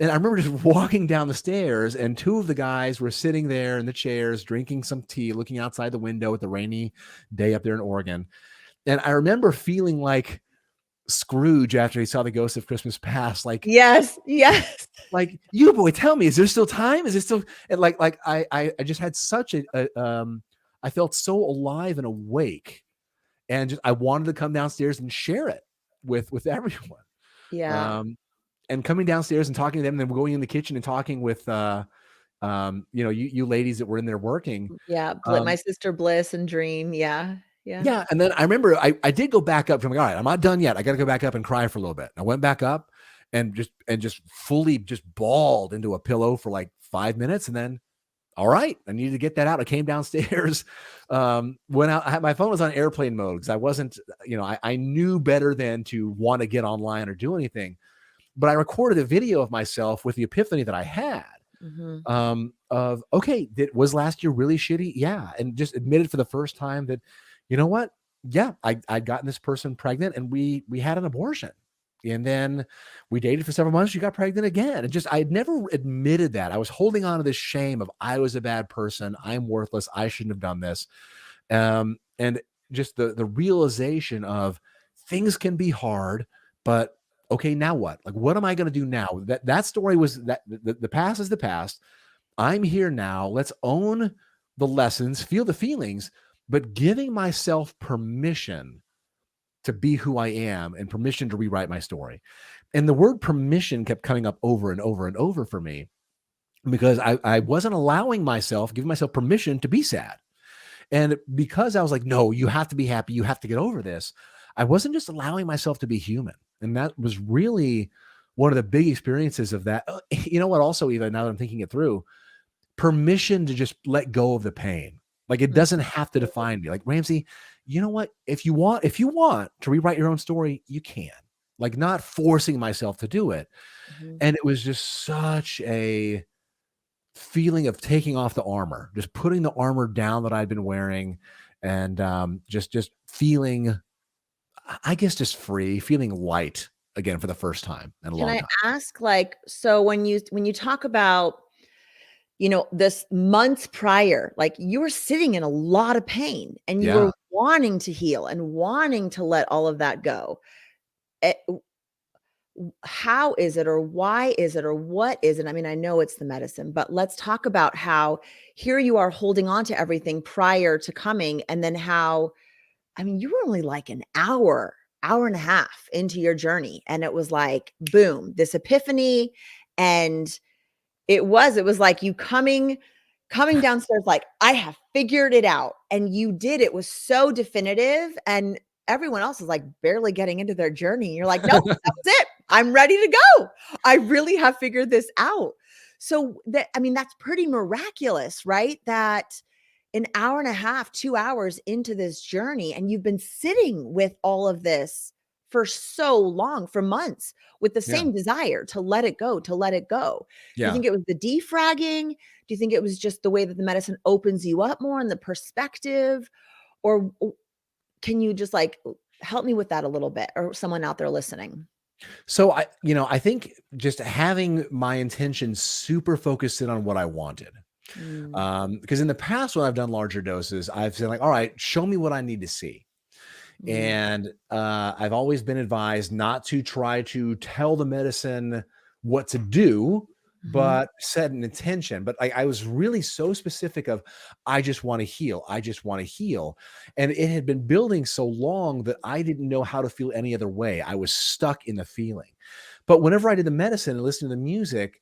And I remember just walking down the stairs, and two of the guys were sitting there in the chairs, drinking some tea, looking outside the window at the rainy day up there in Oregon. And I remember feeling like Scrooge after he saw the Ghost of Christmas Past, Yes, yes. you boy, tell me, is there still time? Is it still? And I just had such I felt so alive and awake, and just I wanted to come downstairs and share it with everyone. Yeah. Um, and coming downstairs and talking to them, and then going in the kitchen and talking with you ladies that were in there working. Yeah, my Um, sister Bliss and Dream, yeah, yeah. yeah, and then I remember I did go back up. I'm like, all right, I'm not done yet. I got to go back up and cry for a little bit. And I went back up and just fully just bawled into a pillow for like 5 minutes, and then all right, I needed to get that out. I came downstairs, went out. My phone was on airplane mode because I wasn't, I knew better than to want to get online or do anything. But I recorded a video of myself with the epiphany that I had. Mhm. Of okay, was last year really shitty? Yeah. And just admitted for the first time that, you know what? Yeah, I'd gotten this person pregnant and we had an abortion. And then we dated for several months. She got pregnant again. And just, I had never admitted that. I was holding on to this shame of I was a bad person. I'm worthless. I shouldn't have done this. And just the realization of things can be hard, but okay, now what? Like, what am I going to do now? That story was that the past is the past. I'm here now. Let's own the lessons, feel the feelings, but giving myself permission to be who I am and permission to rewrite my story. And the word permission kept coming up over and over and over for me because I wasn't giving myself permission to be sad. And because I was like, no, you have to be happy. You have to get over this. I wasn't just allowing myself to be human. And that was really one of the big experiences of that, you know what, also, even now that I'm thinking it through, permission to just let go of the pain. Like, it Mhm. doesn't have to define me. Like, Ramsey, you know what? If you want to rewrite your own story, you can. Like, not forcing myself to do it. Mhm. And it was just such a feeling of taking off the armor, just putting the armor down that I'd been wearing, and just feeling, I guess, just free, feeling light again for the first time in a Can long I time. ask, like, so when you talk about, this months prior, like, you were sitting in a lot of pain and you Yeah. were wanting to heal and wanting to let all of that go. Eh, how is it, or why is it, or what is it? I mean, I know it's the medicine, but let's talk about how here you are holding on to everything prior to coming, and then how, I mean, you were only like an hour and a half into your journey, and it was like, boom, this epiphany. And it was like you coming downstairs like, "I have figured it out." And you did. It was so definitive, and everyone else is, like, barely getting into their journey. And you're like, "Nope, that was it. I'm ready to go. I really have figured this out." So, that, I mean, that's pretty miraculous, right? That an hour and a half, 2 hours into this journey, and you've been sitting with all of this for so long, for months, with the Yeah. same desire to let it go, to let it go. Do you Yeah. think it was the defragging? Do you think it was just the way that the medicine opens you up more and the perspective? Or can you just, like, help me with that a little bit, or someone out there listening? So I think just having my intention super focused in on what I wanted. Mm, Because in the past, when I've done larger doses, I've said, like, all right, show me what I need to see. mm, And I've always been advised not to try to tell the medicine what to do, mhm, but set an intention. But I was really so specific of, I just want to heal. I just want to heal. And it had been building so long that I didn't know how to feel any other way. I was stuck in the feeling. But whenever I did the medicine and listened to the music,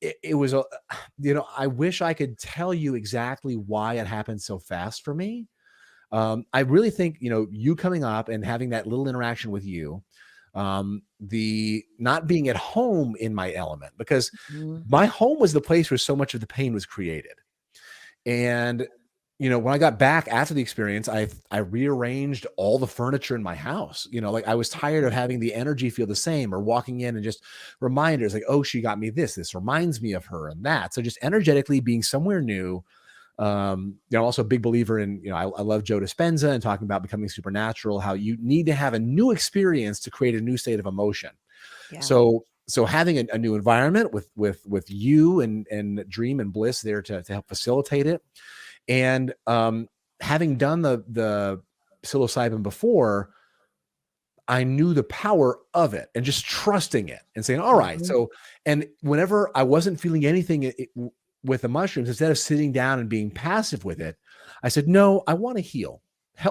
it was a, I wish I could tell you exactly why it happened so fast for me. I really think, you coming up and having that little interaction with you, the not being at home in my element, because mhm. my home was the place where so much of the pain was created. And, when I got back after the experience, I rearranged all the furniture in my house. Like, I was tired of having the energy feel the same, or walking in and just reminders like, oh, she got me this. This reminds me of her, and that. So just energetically being somewhere new. Also a big believer in, I love Joe Dispenza and talking about becoming supernatural, how you need to have a new experience to create a new state of emotion. Yeah. So having a new environment with you and Dream and Bliss there to help facilitate it. And having done the psilocybin before, I knew the power of it, and just trusting it and saying, all right. Mhm. So, and whenever I wasn't feeling anything with the mushrooms, instead of sitting down and being passive with it, I said, no, I want to heal.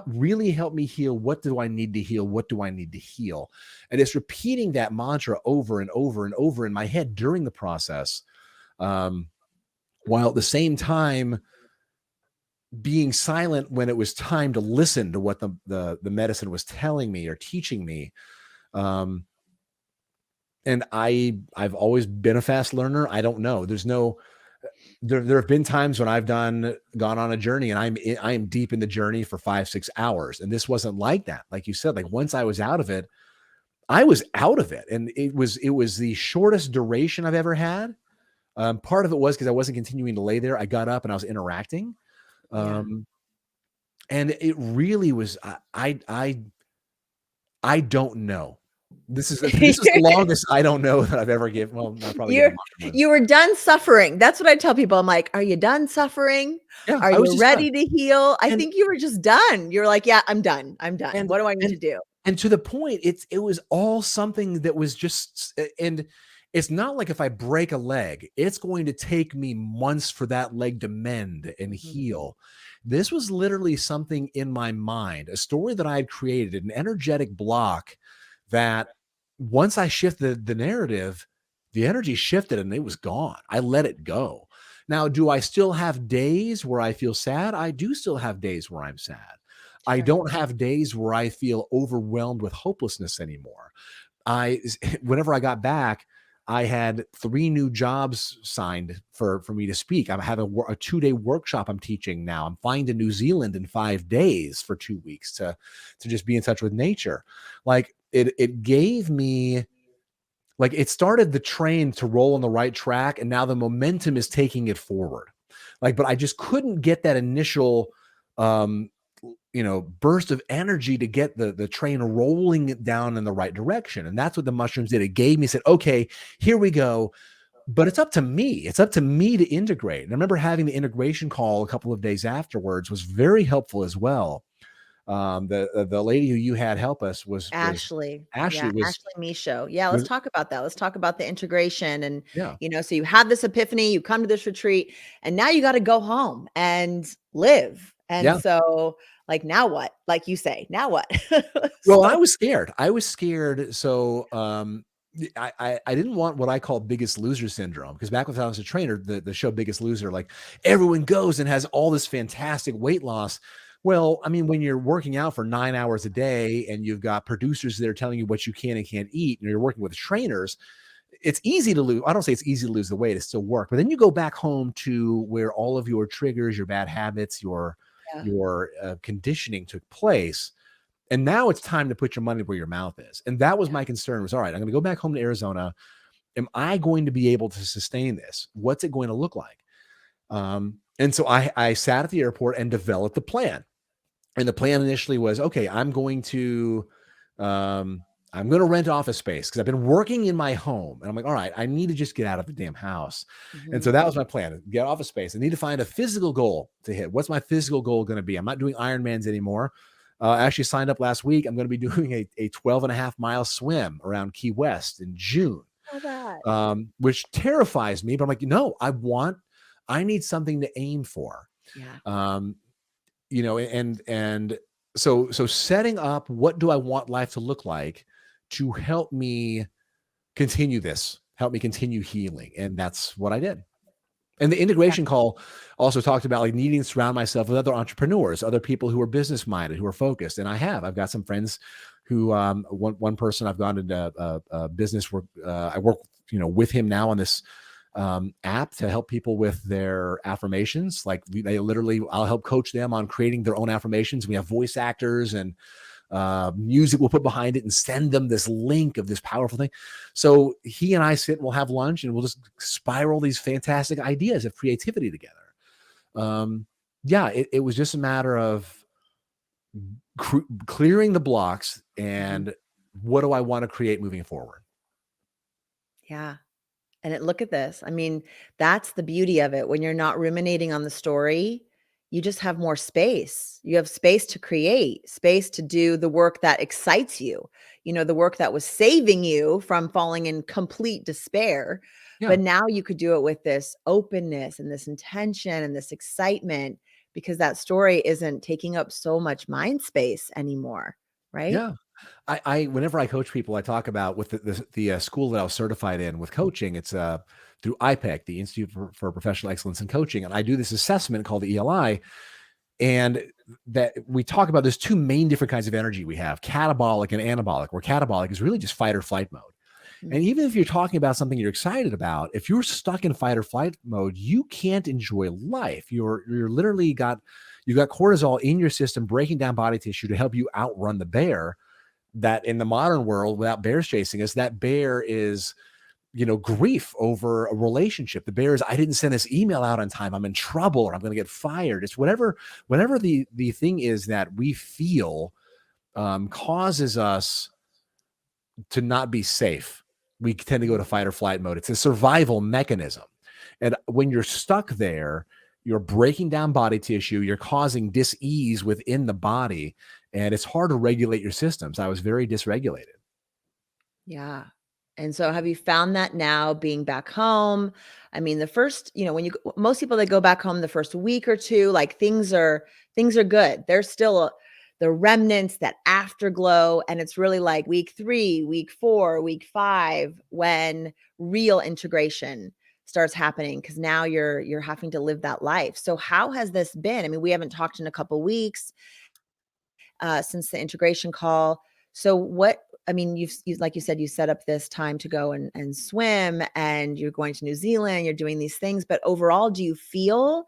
Really help me heal. What do I need to heal? What do I need to heal? And it's repeating that mantra over and over and over in my head during the process, um, while at the same time being silent when it was time to listen to what the medicine was telling me or teaching me. Um, and I've always been a fast learner. I don't know. There have been times when I've gone on a journey, and I am deep in the journey for 5-6 hours. And this wasn't like that. Like you said, like, once I was out of it, I was out of it. And it was the shortest duration I've ever had. Part of it was because I wasn't continuing to lay there. I got up and I was interacting. Yeah. Um, and it really was, I don't know. This is the longest I don't know that I've ever given. Well, I probably You're given mushroom. you were done suffering. That's what I tell people. I'm like, "Are you done suffering? Yeah, Are I was you just done. ready to heal?" I And think you were just done. You're like, "Yeah, I'm done. I'm done. and What do I need and to do?" and to the point, it was all something that was just, and it's not like if I break a leg, it's going to take me months for that leg to mend and Mhm. heal. This was literally something in my mind, a story that I had created, an energetic block that once I shifted the narrative, the energy shifted and it was gone. I let it go. Now, do I still have days where I feel sad? I do still have days where I'm sad. I Sure. don't have days where I feel overwhelmed with hopelessness anymore. I Whenever I got back, I had 3 new jobs signed for me to speak. I have a 2-day workshop I'm teaching now. I'm flying to New Zealand in 5 days for 2 weeks to just be in touch with nature. Like, it gave me, like, it started the train to roll on the right track, and now the momentum is taking it forward. Like, but I just couldn't get that initial, um, burst of energy to get the train rolling it down in the right direction. And that's what the mushrooms did. It gave me, said, okay, here we go. But it's up to me. It's up to me to integrate. And I remember having the integration call a couple of days afterwards was very helpful as well. The lady who you had help us was Ashley. Ashley Yeah, was Ashley Misho. Yeah, let's was talk about that. Let's talk about the integration and, yeah. so you have this epiphany, you come to this retreat, and now you gotta go home and live. And Yeah. so, like, now what? Like you say, now what? Well, So I was scared. I was scared. So, I didn't want what I call Biggest Loser syndrome, because back when I was a trainer, the show Biggest Loser, like, everyone goes and has all this fantastic weight loss. Well, I mean, when you're working out for 9 hours a day and you've got producers that are telling you what you can and can't eat, and you're working with trainers, it's easy to lose. I don't say it's easy to lose the weight; it still work. But then you go back home to where all of your triggers, your bad habits, yeah, your conditioning took place, and now it's time to put your money where your mouth is. And that was yeah, my concern, was, all right, I'm going to go back home to Arizona. Am I going to be able to sustain this? What's it going to look like? And so I sat at the airport and developed the plan. And the plan initially was, okay, um, I'm going to rent office space because I've been working in my home. And I'm like, all right, I need to just get out of the damn house. And so mhm, that was my plan: get office space. I need to find a physical goal to hit. What's my physical goal going to be? I'm not doing Ironmans anymore. I actually signed up last week. I'm going to be doing a 12 and a half mile swim around Key West in June, all that. which terrifies me. But I'm like, no, I need something to aim for. Yeah, Um, and so setting up, what do I want life to look like to help me continue this, help me continue healing. And that's what I did. And the yeah, integration call also talked about, like, needing to surround myself with other entrepreneurs, other people who are business minded, who are focused. And I've got some friends who, one person I've gone into business work. I work, with him now on this app to help people with their affirmations. Like, they literally, I'll help coach them on creating their own affirmations. We have voice actors and music we'll put behind it and send them this link of this powerful thing. So he and I sit and we'll have lunch and we'll just spiral these fantastic ideas of creativity together. Yeah, it was just a matter of clearing the blocks mhm, and what do I want to create moving forward? yeah. And look at this. I mean, that's the beauty of it. When you're not ruminating on the story, you just have more space. You have space to create, space to do the work that excites you, the work that was saving you from falling in complete despair. Yeah. But now you could do it with this openness and this intention and this excitement because that story isn't taking up so much mind space anymore. Right? Yeah. Whenever I coach people, I talk about with the school that I was certified in with coaching. It's through IPEC, the Institute for Professional Excellence in Coaching, and I do this assessment called the ELI. And that we talk about, there's two main different kinds of energy we have: catabolic and anabolic. Where catabolic is really just fight or flight mode. And Mm, even if you're talking about something you're excited about, if you're stuck in fight or flight mode, you can't enjoy life. You're literally you've got cortisol in your system breaking down body tissue to help you outrun the bear. That in the modern world, without bears chasing us, that bear is, grief over a relationship. The bear is, I didn't send this email out on time, I'm in trouble, or I'm going to get fired. It's whatever the thing is that we feel causes us to not be safe. We tend to go mhm. to fight or flight mode. It's a survival mechanism. And when you're stuck there, you're breaking down body tissue, you're causing dis-ease within the body, and it's hard to regulate your systems. I was very dysregulated. Yeah. And so have you found that now being back home? I mean, the first, when most people that go back home the first week or two, like things are good. There's still the remnants, that afterglow, and it's really like week 3, week 4, week 5 when real integration starts happening because now you're having to live that life. So how has this been? I mean, we haven't talked in a couple weeks since the integration call. So what I mean, like you said, you set up this time to go and swim, and you're going to New Zealand, you're doing these things, but overall, do you feel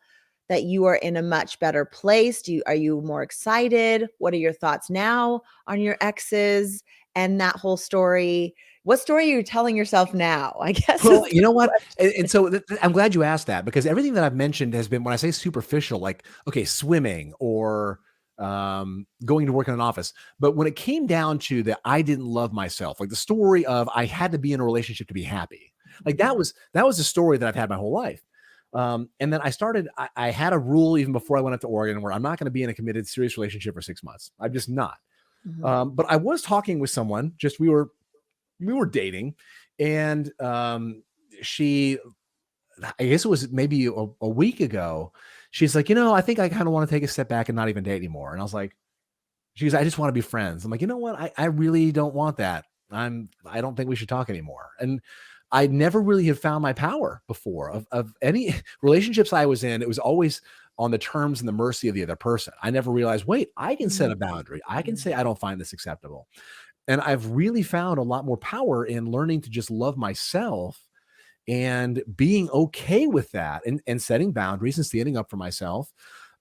that you are in a much better place? Are you more excited? What are your thoughts now on your exes and that whole story? What story are you telling yourself now? I guess Well, is you the know what? And question. so I'm glad you asked that, because everything that I've mentioned has been, when I say superficial, like, okay, swimming or going to work in an office. But when it came down to that, I didn't love myself, like the story of I had to be in a relationship to be happy. Like that was the story that I've had my whole life. And then I had a rule even before I went up to Oregon where I'm not going to be in a committed serious relationship for 6 months. I'm just not. Mhm. But I was talking with someone, just we were dating, and she, I guess it was maybe a week ago, she's like, I think I kind of want to take a step back and not even date anymore. And I was like, I just want to be friends. I'm like, you know what? I really don't want that. I don't think we should talk anymore. And I never really have found my power before of any relationships I was in. It was always on the terms and the mercy of the other person. I never realized, wait, I can set a boundary. I can say, I don't find this acceptable. And I've really found a lot more power in learning to just love myself and being okay with that, and setting boundaries and standing up for myself.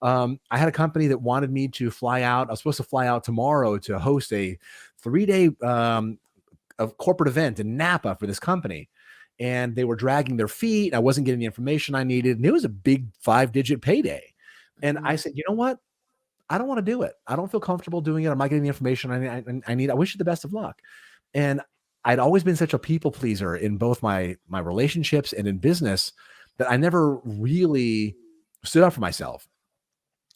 I had a company that wanted me to fly out. I was supposed to fly out tomorrow to host a 3-day a corporate event in Napa for this company. And they were dragging their feet. I wasn't getting the information I needed. And it was a big 5-digit payday. And I Mhm. said, you know what? I don't want to do it. I don't feel comfortable doing it. I'm not getting the information I need. I wish you the best of luck. And I'd always been such a people pleaser in both my relationships and in business that I never really stood up for myself.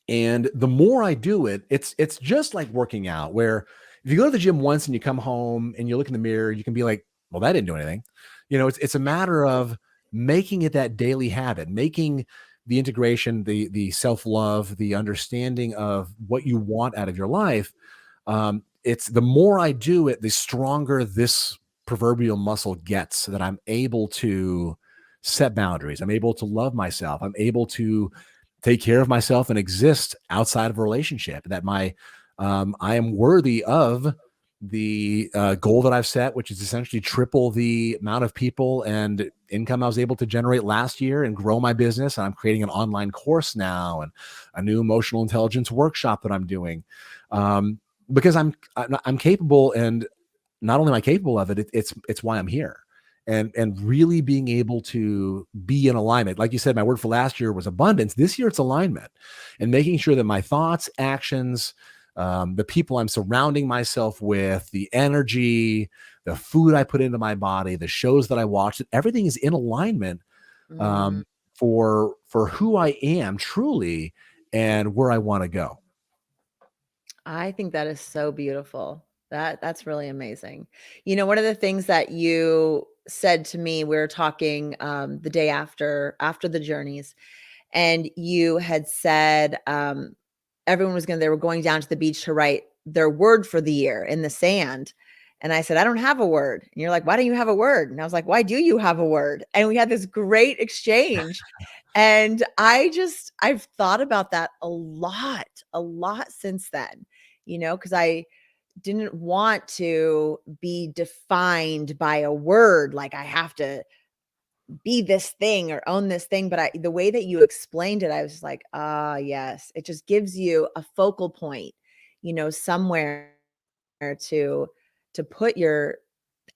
And the more I do it, it's just like working out, where if you go to the gym once and you come home and you look in the mirror, you can be like, well, that didn't do anything. It's a matter of making it that daily habit, making the integration, the self-love, the understanding of what you want out of your life. It's the more I do it, the stronger this proverbial muscle gets, that I'm able to set boundaries. I'm able to love myself. I'm able to take care of myself and exist outside of a relationship, that I am worthy of the goal that I've set, which is essentially triple the amount of people and income I was able to generate last year and grow my business. And I'm creating an online course now and a new emotional intelligence workshop that I'm doing, because I'm capable. And not only am I capable of it, it's why I'm here. And really being able to be in alignment. Like you said, my word for last year was abundance. This year it's alignment, and making sure that my thoughts, actions, the people I'm surrounding myself with, the energy, the food I put into my body, the shows that I watch, that everything is in alignment, Mm. um, for who I am truly and where I want to go. I think that is so beautiful. That's really amazing. One of the things that you said to me, we were talking the day after the journeys, and you had said they were going down to the beach to write their word for the year in the sand. And I said, I don't have a word. And you're like, why don't you have a word? And I was like, why do you have a word? And we had this great exchange. And I've thought about that a lot since then, because I didn't want to be defined by a word, like I have to be this thing or own this thing. But the way that you explained it, I was just like, ah, yes, it just gives you a focal point, somewhere to put your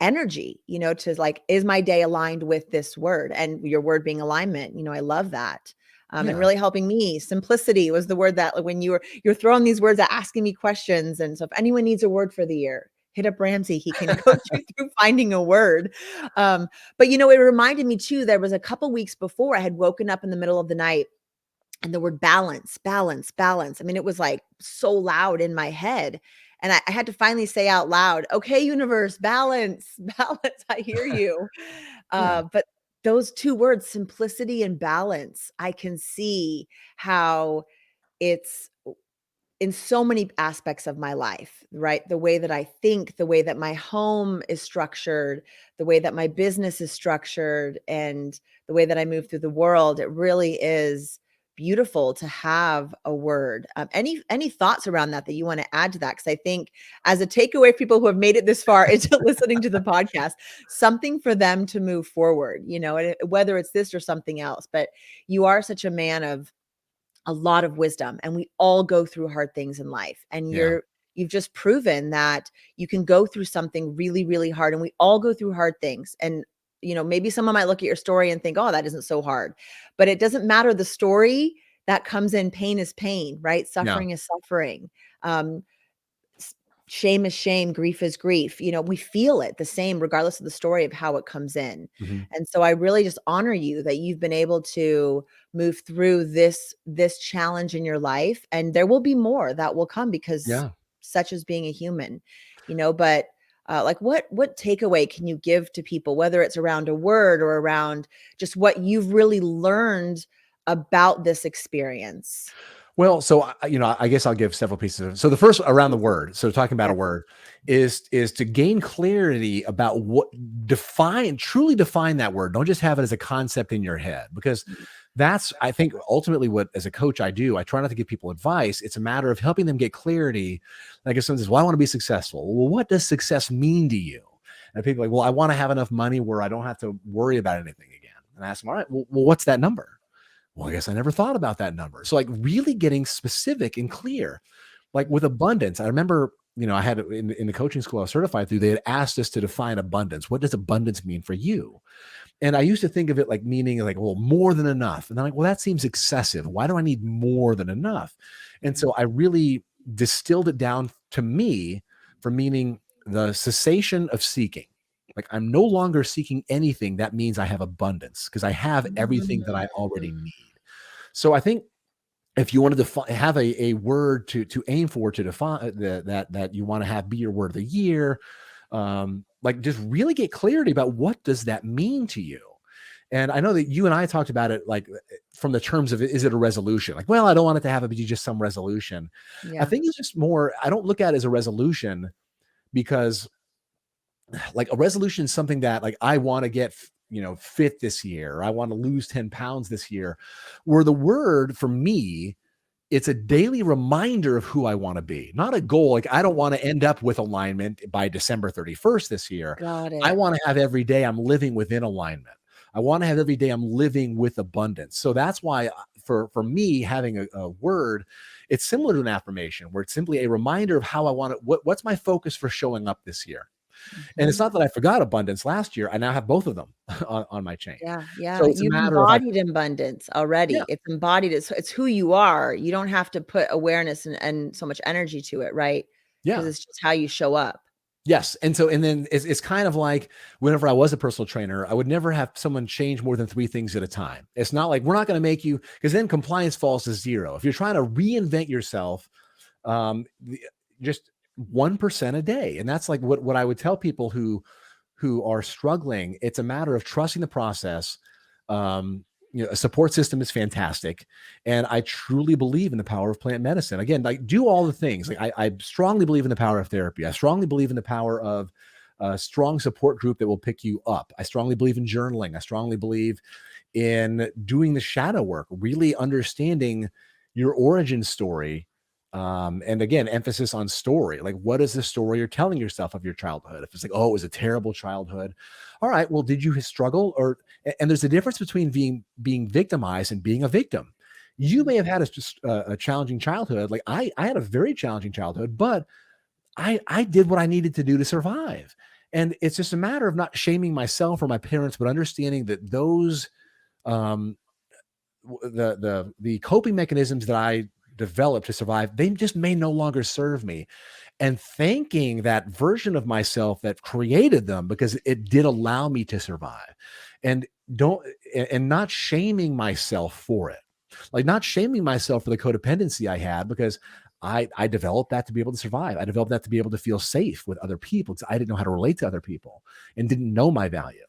energy, to like, is my day aligned with this word? And your word being alignment, I love that. And Yeah. really helping me. Simplicity was the word that, like, when you're throwing these words at asking me questions. And so if anyone needs a word for the year, hit up Ramsey. He can coach you through finding a word. But it reminded me too, there was a couple weeks before I had woken up in the middle of the night, and the word balance, balance, balance. I mean, it was like so loud in my head. And I had to finally say out loud, okay, universe, balance, balance. I hear you. Yeah. But those two words, simplicity and balance, I can see how it's in so many aspects of my life, right? The way that I think, the way that my home is structured, the way that my business is structured, and the way that I move through the world, it really is beautiful to have a word. Any thoughts around that you want to add to that? Because I think as a takeaway, people who have made it this far into listening to the podcast, something for them to move forward, whether it's this or something else. But you are such a man of a lot of wisdom, and we all go through hard things in life, and Yeah. you've just proven that you can go through something really, really hard, and we all go through hard things. And maybe someone might look at your story and think, oh, that isn't so hard, but it doesn't matter. The story that comes in, pain is pain, right? Yeah. Suffering is suffering. Shame is shame, grief is grief. We feel it the same regardless of the story of how it comes in. Mm-hmm. And so I really just honor you that you've been able to move through this challenge in your life, and there will be more that will come, because such as being a human, but like what takeaway can you give to people, whether it's around a word or around just what you've really learned about this experience? Well, so I guess I'll give several pieces. So the first around the word. So talking about Yeah. a word is to gain clarity about truly define that word. Don't just have it as a concept in your head, because that's, I think, ultimately what, as a coach, I do. I try not to give people advice. It's a matter of helping them get clarity. Like if someone says, well, I want to be successful. Well, what does success mean to you? And people are like, well, I want to have enough money where I don't have to worry about anything again. And I ask them, all right, well, what's that number? Well, I guess I never thought about that number. So like really getting specific and clear, like with abundance. I remember, I had in the coaching school I was certified through, they had asked us to define abundance. What does abundance mean for you? And I used to think of it like meaning like, well, more than enough. And I'm like, well, that seems excessive. Why do I need more than enough? And so I really distilled it down to me for meaning the cessation of seeking. Like I'm no longer seeking anything. That means I have abundance because I have everything that I already need. So I think if you want to have a word to aim for, to define that you want to have be your word of the year, like just really get clarity about what does that mean to you. And I know that you and I talked about it, like from the terms of, is it a resolution? Like, well, I don't want it to have it be just some resolution. Yeah. I think it's just more, I don't look at it as a resolution, because like a resolution is something that like I want to get fit this year, or I want to lose 10 pounds this year, where the word for me, it's a daily reminder of who I want to be, not a goal. Like I don't want to end up with alignment by December 31st this year. Got it. I want to have every day I'm living within alignment. I want to have every day I'm living with abundance. So that's why for me, having a word, it's similar to an affirmation where it's simply a reminder of how I want it. What's my focus for showing up this year? And it's not that I forgot abundance last year. I now have both of them on my chain. Yeah. Yeah. So it's a You've matter of like, embodied abundance already. yeah, It's embodied. It's who you are. You don't have to put awareness and so much energy to it, right? Because yeah. it's just how you show up. Yes. And then it's kind of like whenever I was a personal trainer, I would never have someone change more than 3 things at a time. It's not like we're not going to make you, because then compliance falls to 0. If you're trying to reinvent yourself, just 1% a day. And that's like what I would tell people who are struggling. It's a matter of trusting the process. A support system is fantastic. And I truly believe in the power of plant medicine. Again, like do all the things. Like I strongly believe in the power of therapy. I strongly believe in the power of a strong support group that will pick you up. I strongly believe in journaling. I strongly believe in doing the shadow work, really understanding your origin story. And again, emphasis on story. Like, what is the story you're telling yourself of your childhood? If it's like, oh, it was a terrible childhood. All right, well, did you struggle? And there's a difference between being victimized and being a victim. You may have had a challenging childhood. Like I had a very challenging childhood, but I did what I needed to do to survive. And it's just a matter of not shaming myself or my parents, but understanding that those, the coping mechanisms that I developed to survive, they just may no longer serve me. And thanking that version of myself that created them, because it did allow me to survive. And not shaming myself for it. Like not shaming myself for the codependency I had, because I developed that to be able to survive. I developed that to be able to feel safe with other people, because I didn't know how to relate to other people and didn't know my value.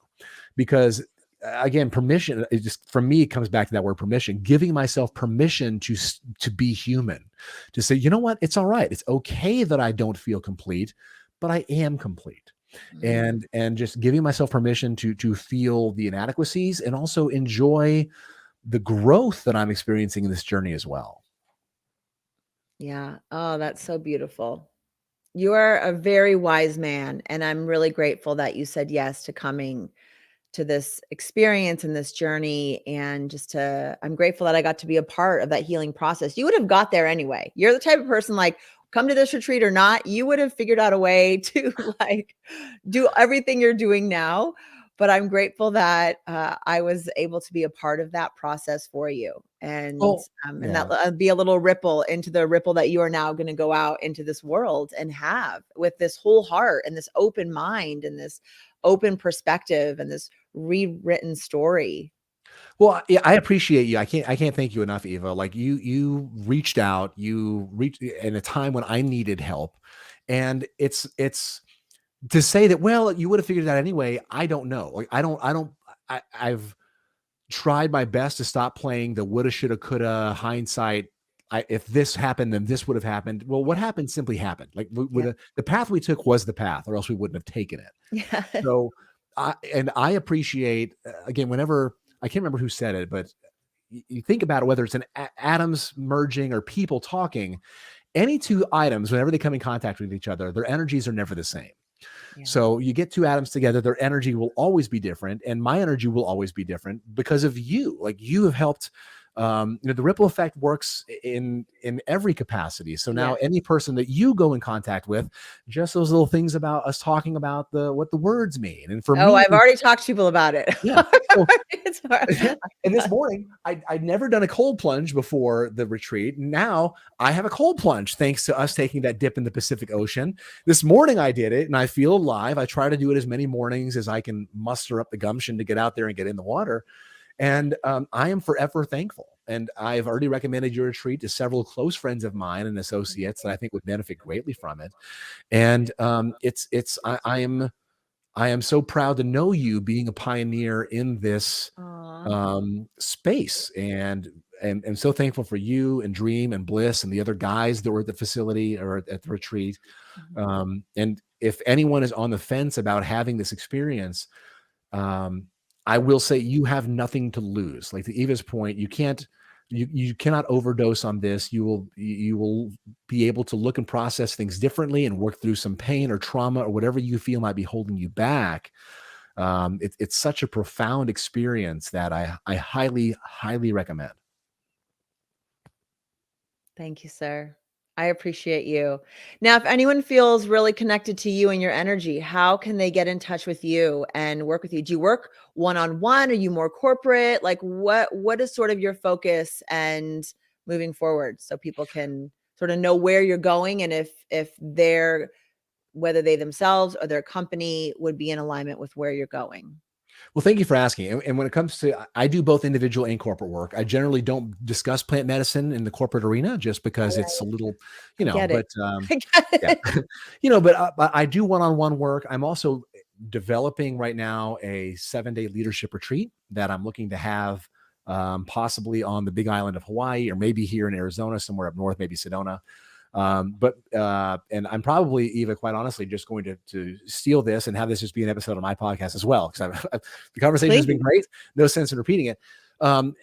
Because again, permission, it just, for me, it comes back to that word permission, giving myself permission to be human, to say, you know what, it's all right. It's okay that I don't feel complete, but I am complete. Mhm. And just giving myself permission to feel the inadequacies and also enjoy the growth that I'm experiencing in this journey as well. Yeah. Oh, that's so beautiful. You are a very wise man, and I'm really grateful that you said yes to coming to this experience and this journey, and I'm grateful that I got to be a part of that healing process. You would have got there anyway. You're the type of person, like, come to this retreat or not, you would have figured out a way to, like, do everything you're doing now. But I'm grateful that I was able to be a part of that process for you, Well, and that yeah. be a little ripple into the ripple that you are now going to go out into this world and have with this whole heart and this open mind and this open perspective and this rewritten story. Well, yeah, I appreciate you. I can't thank you enough, Eva. Like you reached out, you reached in a time when I needed help. And it's to say that, well, you would have figured it out anyway. I don't know. Like I've tried my best to stop playing the woulda, shoulda, coulda hindsight. If this happened, then this would have happened. Well, what Yeah. happened simply happened. Like Yeah. the path we took was the path, or else we wouldn't have taken it. Yeah. So I appreciate again, whenever I can't remember who said it, but you think about it, whether it's atoms merging or people talking, any two items, whenever they come in contact with each other, their energies are never the same. Yeah. So you get two atoms together, their energy will always be different, and my energy will always be different because of you. Like you have helped. The ripple effect works in every capacity. So now Yeah. any person that you go in contact with, just those little things about us talking about what the words mean, and for Oh, me, I've already talked to people about it. yeah. So It's hard. and this morning, I'd never done a cold plunge before the retreat. Now I have a cold plunge thanks to us taking that dip in the Pacific Ocean. This morning I did it and I feel alive. I try to do it as many mornings as I can muster up the gumption to get out there and get in the water. And I am forever thankful. And I've already recommended your retreat to several close friends of mine and associates that I think would benefit greatly from it. And I am so proud to know you being a pioneer in this Aw. space, and so thankful for you and Dream and Bliss and the other guys that were at the facility or at the retreat. Mhm. And if anyone is on the fence about having this experience, um, I will say you have nothing to lose. Like to Eva's point, you cannot overdose on this. You will be able to look and process things differently and work through some pain or trauma or whatever you feel might be holding you back. It's such a profound experience that I highly, highly recommend. Thank you, sir. I appreciate you. Now, if anyone feels really connected to you and your energy, how can they get in touch with you and work with you? Do you work one-on-one? Are you more corporate? Like what is sort of your focus and moving forward so people can sort of know where you're going and if they're whether they themselves or their company would be in alignment with where you're going? Well, thank you for asking. And when it comes to, I do both individual and corporate work. I generally don't discuss plant medicine in the corporate arena just because it's a little, I get it. but I get yeah, it. but I do one-on-one work. I'm also developing right now a 7-day leadership retreat that I'm looking to have possibly on the big island of Hawaii or maybe here in Arizona, somewhere up north, maybe Sedona. And I'm probably, Eva, quite honestly, just going to steal this and have this just be an episode of my podcast as well, because the conversation has been Please. great. No sense in repeating it. But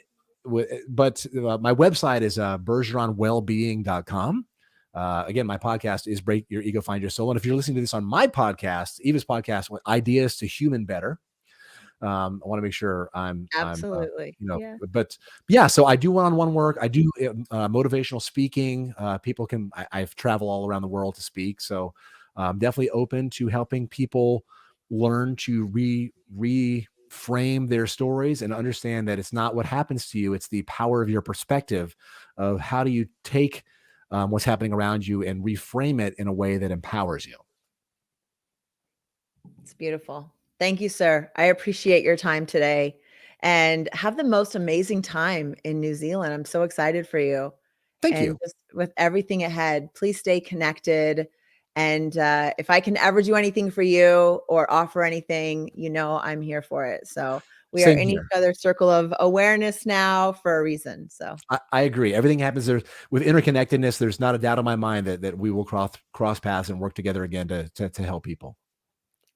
my website is bergeronwellbeing.com. Again, my podcast is Break Your Ego, Find Your Soul. And if you're listening to this on my podcast, Eva's podcast, Ideas to Human Better, I want to make sure Absolutely. Yeah. but yeah, so I do one-on-one work. I do motivational speaking. People can, I've traveled all around the world to speak. So I'm definitely open to helping people learn to reframe their stories and understand that it's not what happens to you. It's the power of your perspective of how do you take what's happening around you and reframe it in a way that empowers you. It's beautiful. Thank you, sir. I appreciate your time today and have the most amazing time in New Zealand. I'm so excited for you. Thank And you. just with everything ahead, please stay connected. And if I can ever do anything for you or offer anything, I'm here for it. So we are Same in each here. other's circle of awareness now for a reason. So I agree. Everything happens there with interconnectedness. There's not a doubt in my mind that we will cross paths and work together again to help people.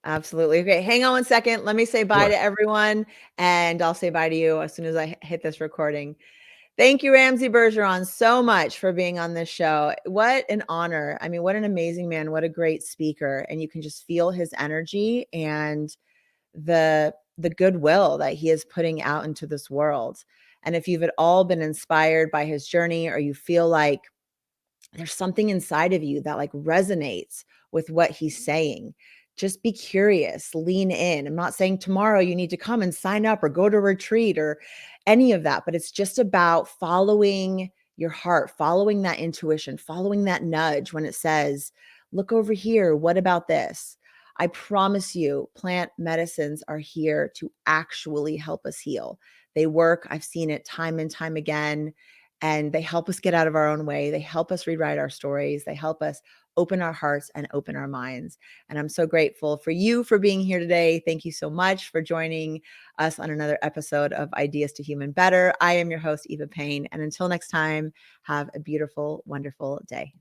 Absolutely. Okay, hang on one second. Let me say bye Sure. to everyone, and I'll say bye to you as soon as I hit this recording. Thank you, Ramsey Bergeron, so much for being on this show. What an honor. I mean, what an amazing man. What a great speaker. And you can just feel his energy and the goodwill that he is putting out into this world. And if you've at all been inspired by his journey, or you feel like there's something inside of you that like resonates with what he's saying, just be curious, lean in. I'm not saying tomorrow you need to come and sign up or go to retreat or any of that, but it's just about following your heart, following that intuition, following that nudge when it says, look over here, what about this? I promise you, plant medicines are here to actually help us heal. They work. I've seen it time and time again, and they help us get out of our own way. They help us rewrite our stories. They help us open our hearts and open our minds. And I'm so grateful for you for being here today. Thank you so much for joining us on another episode of Ideas to Human Better. I am your host, Eva Payne. And until next time, have a beautiful, wonderful day.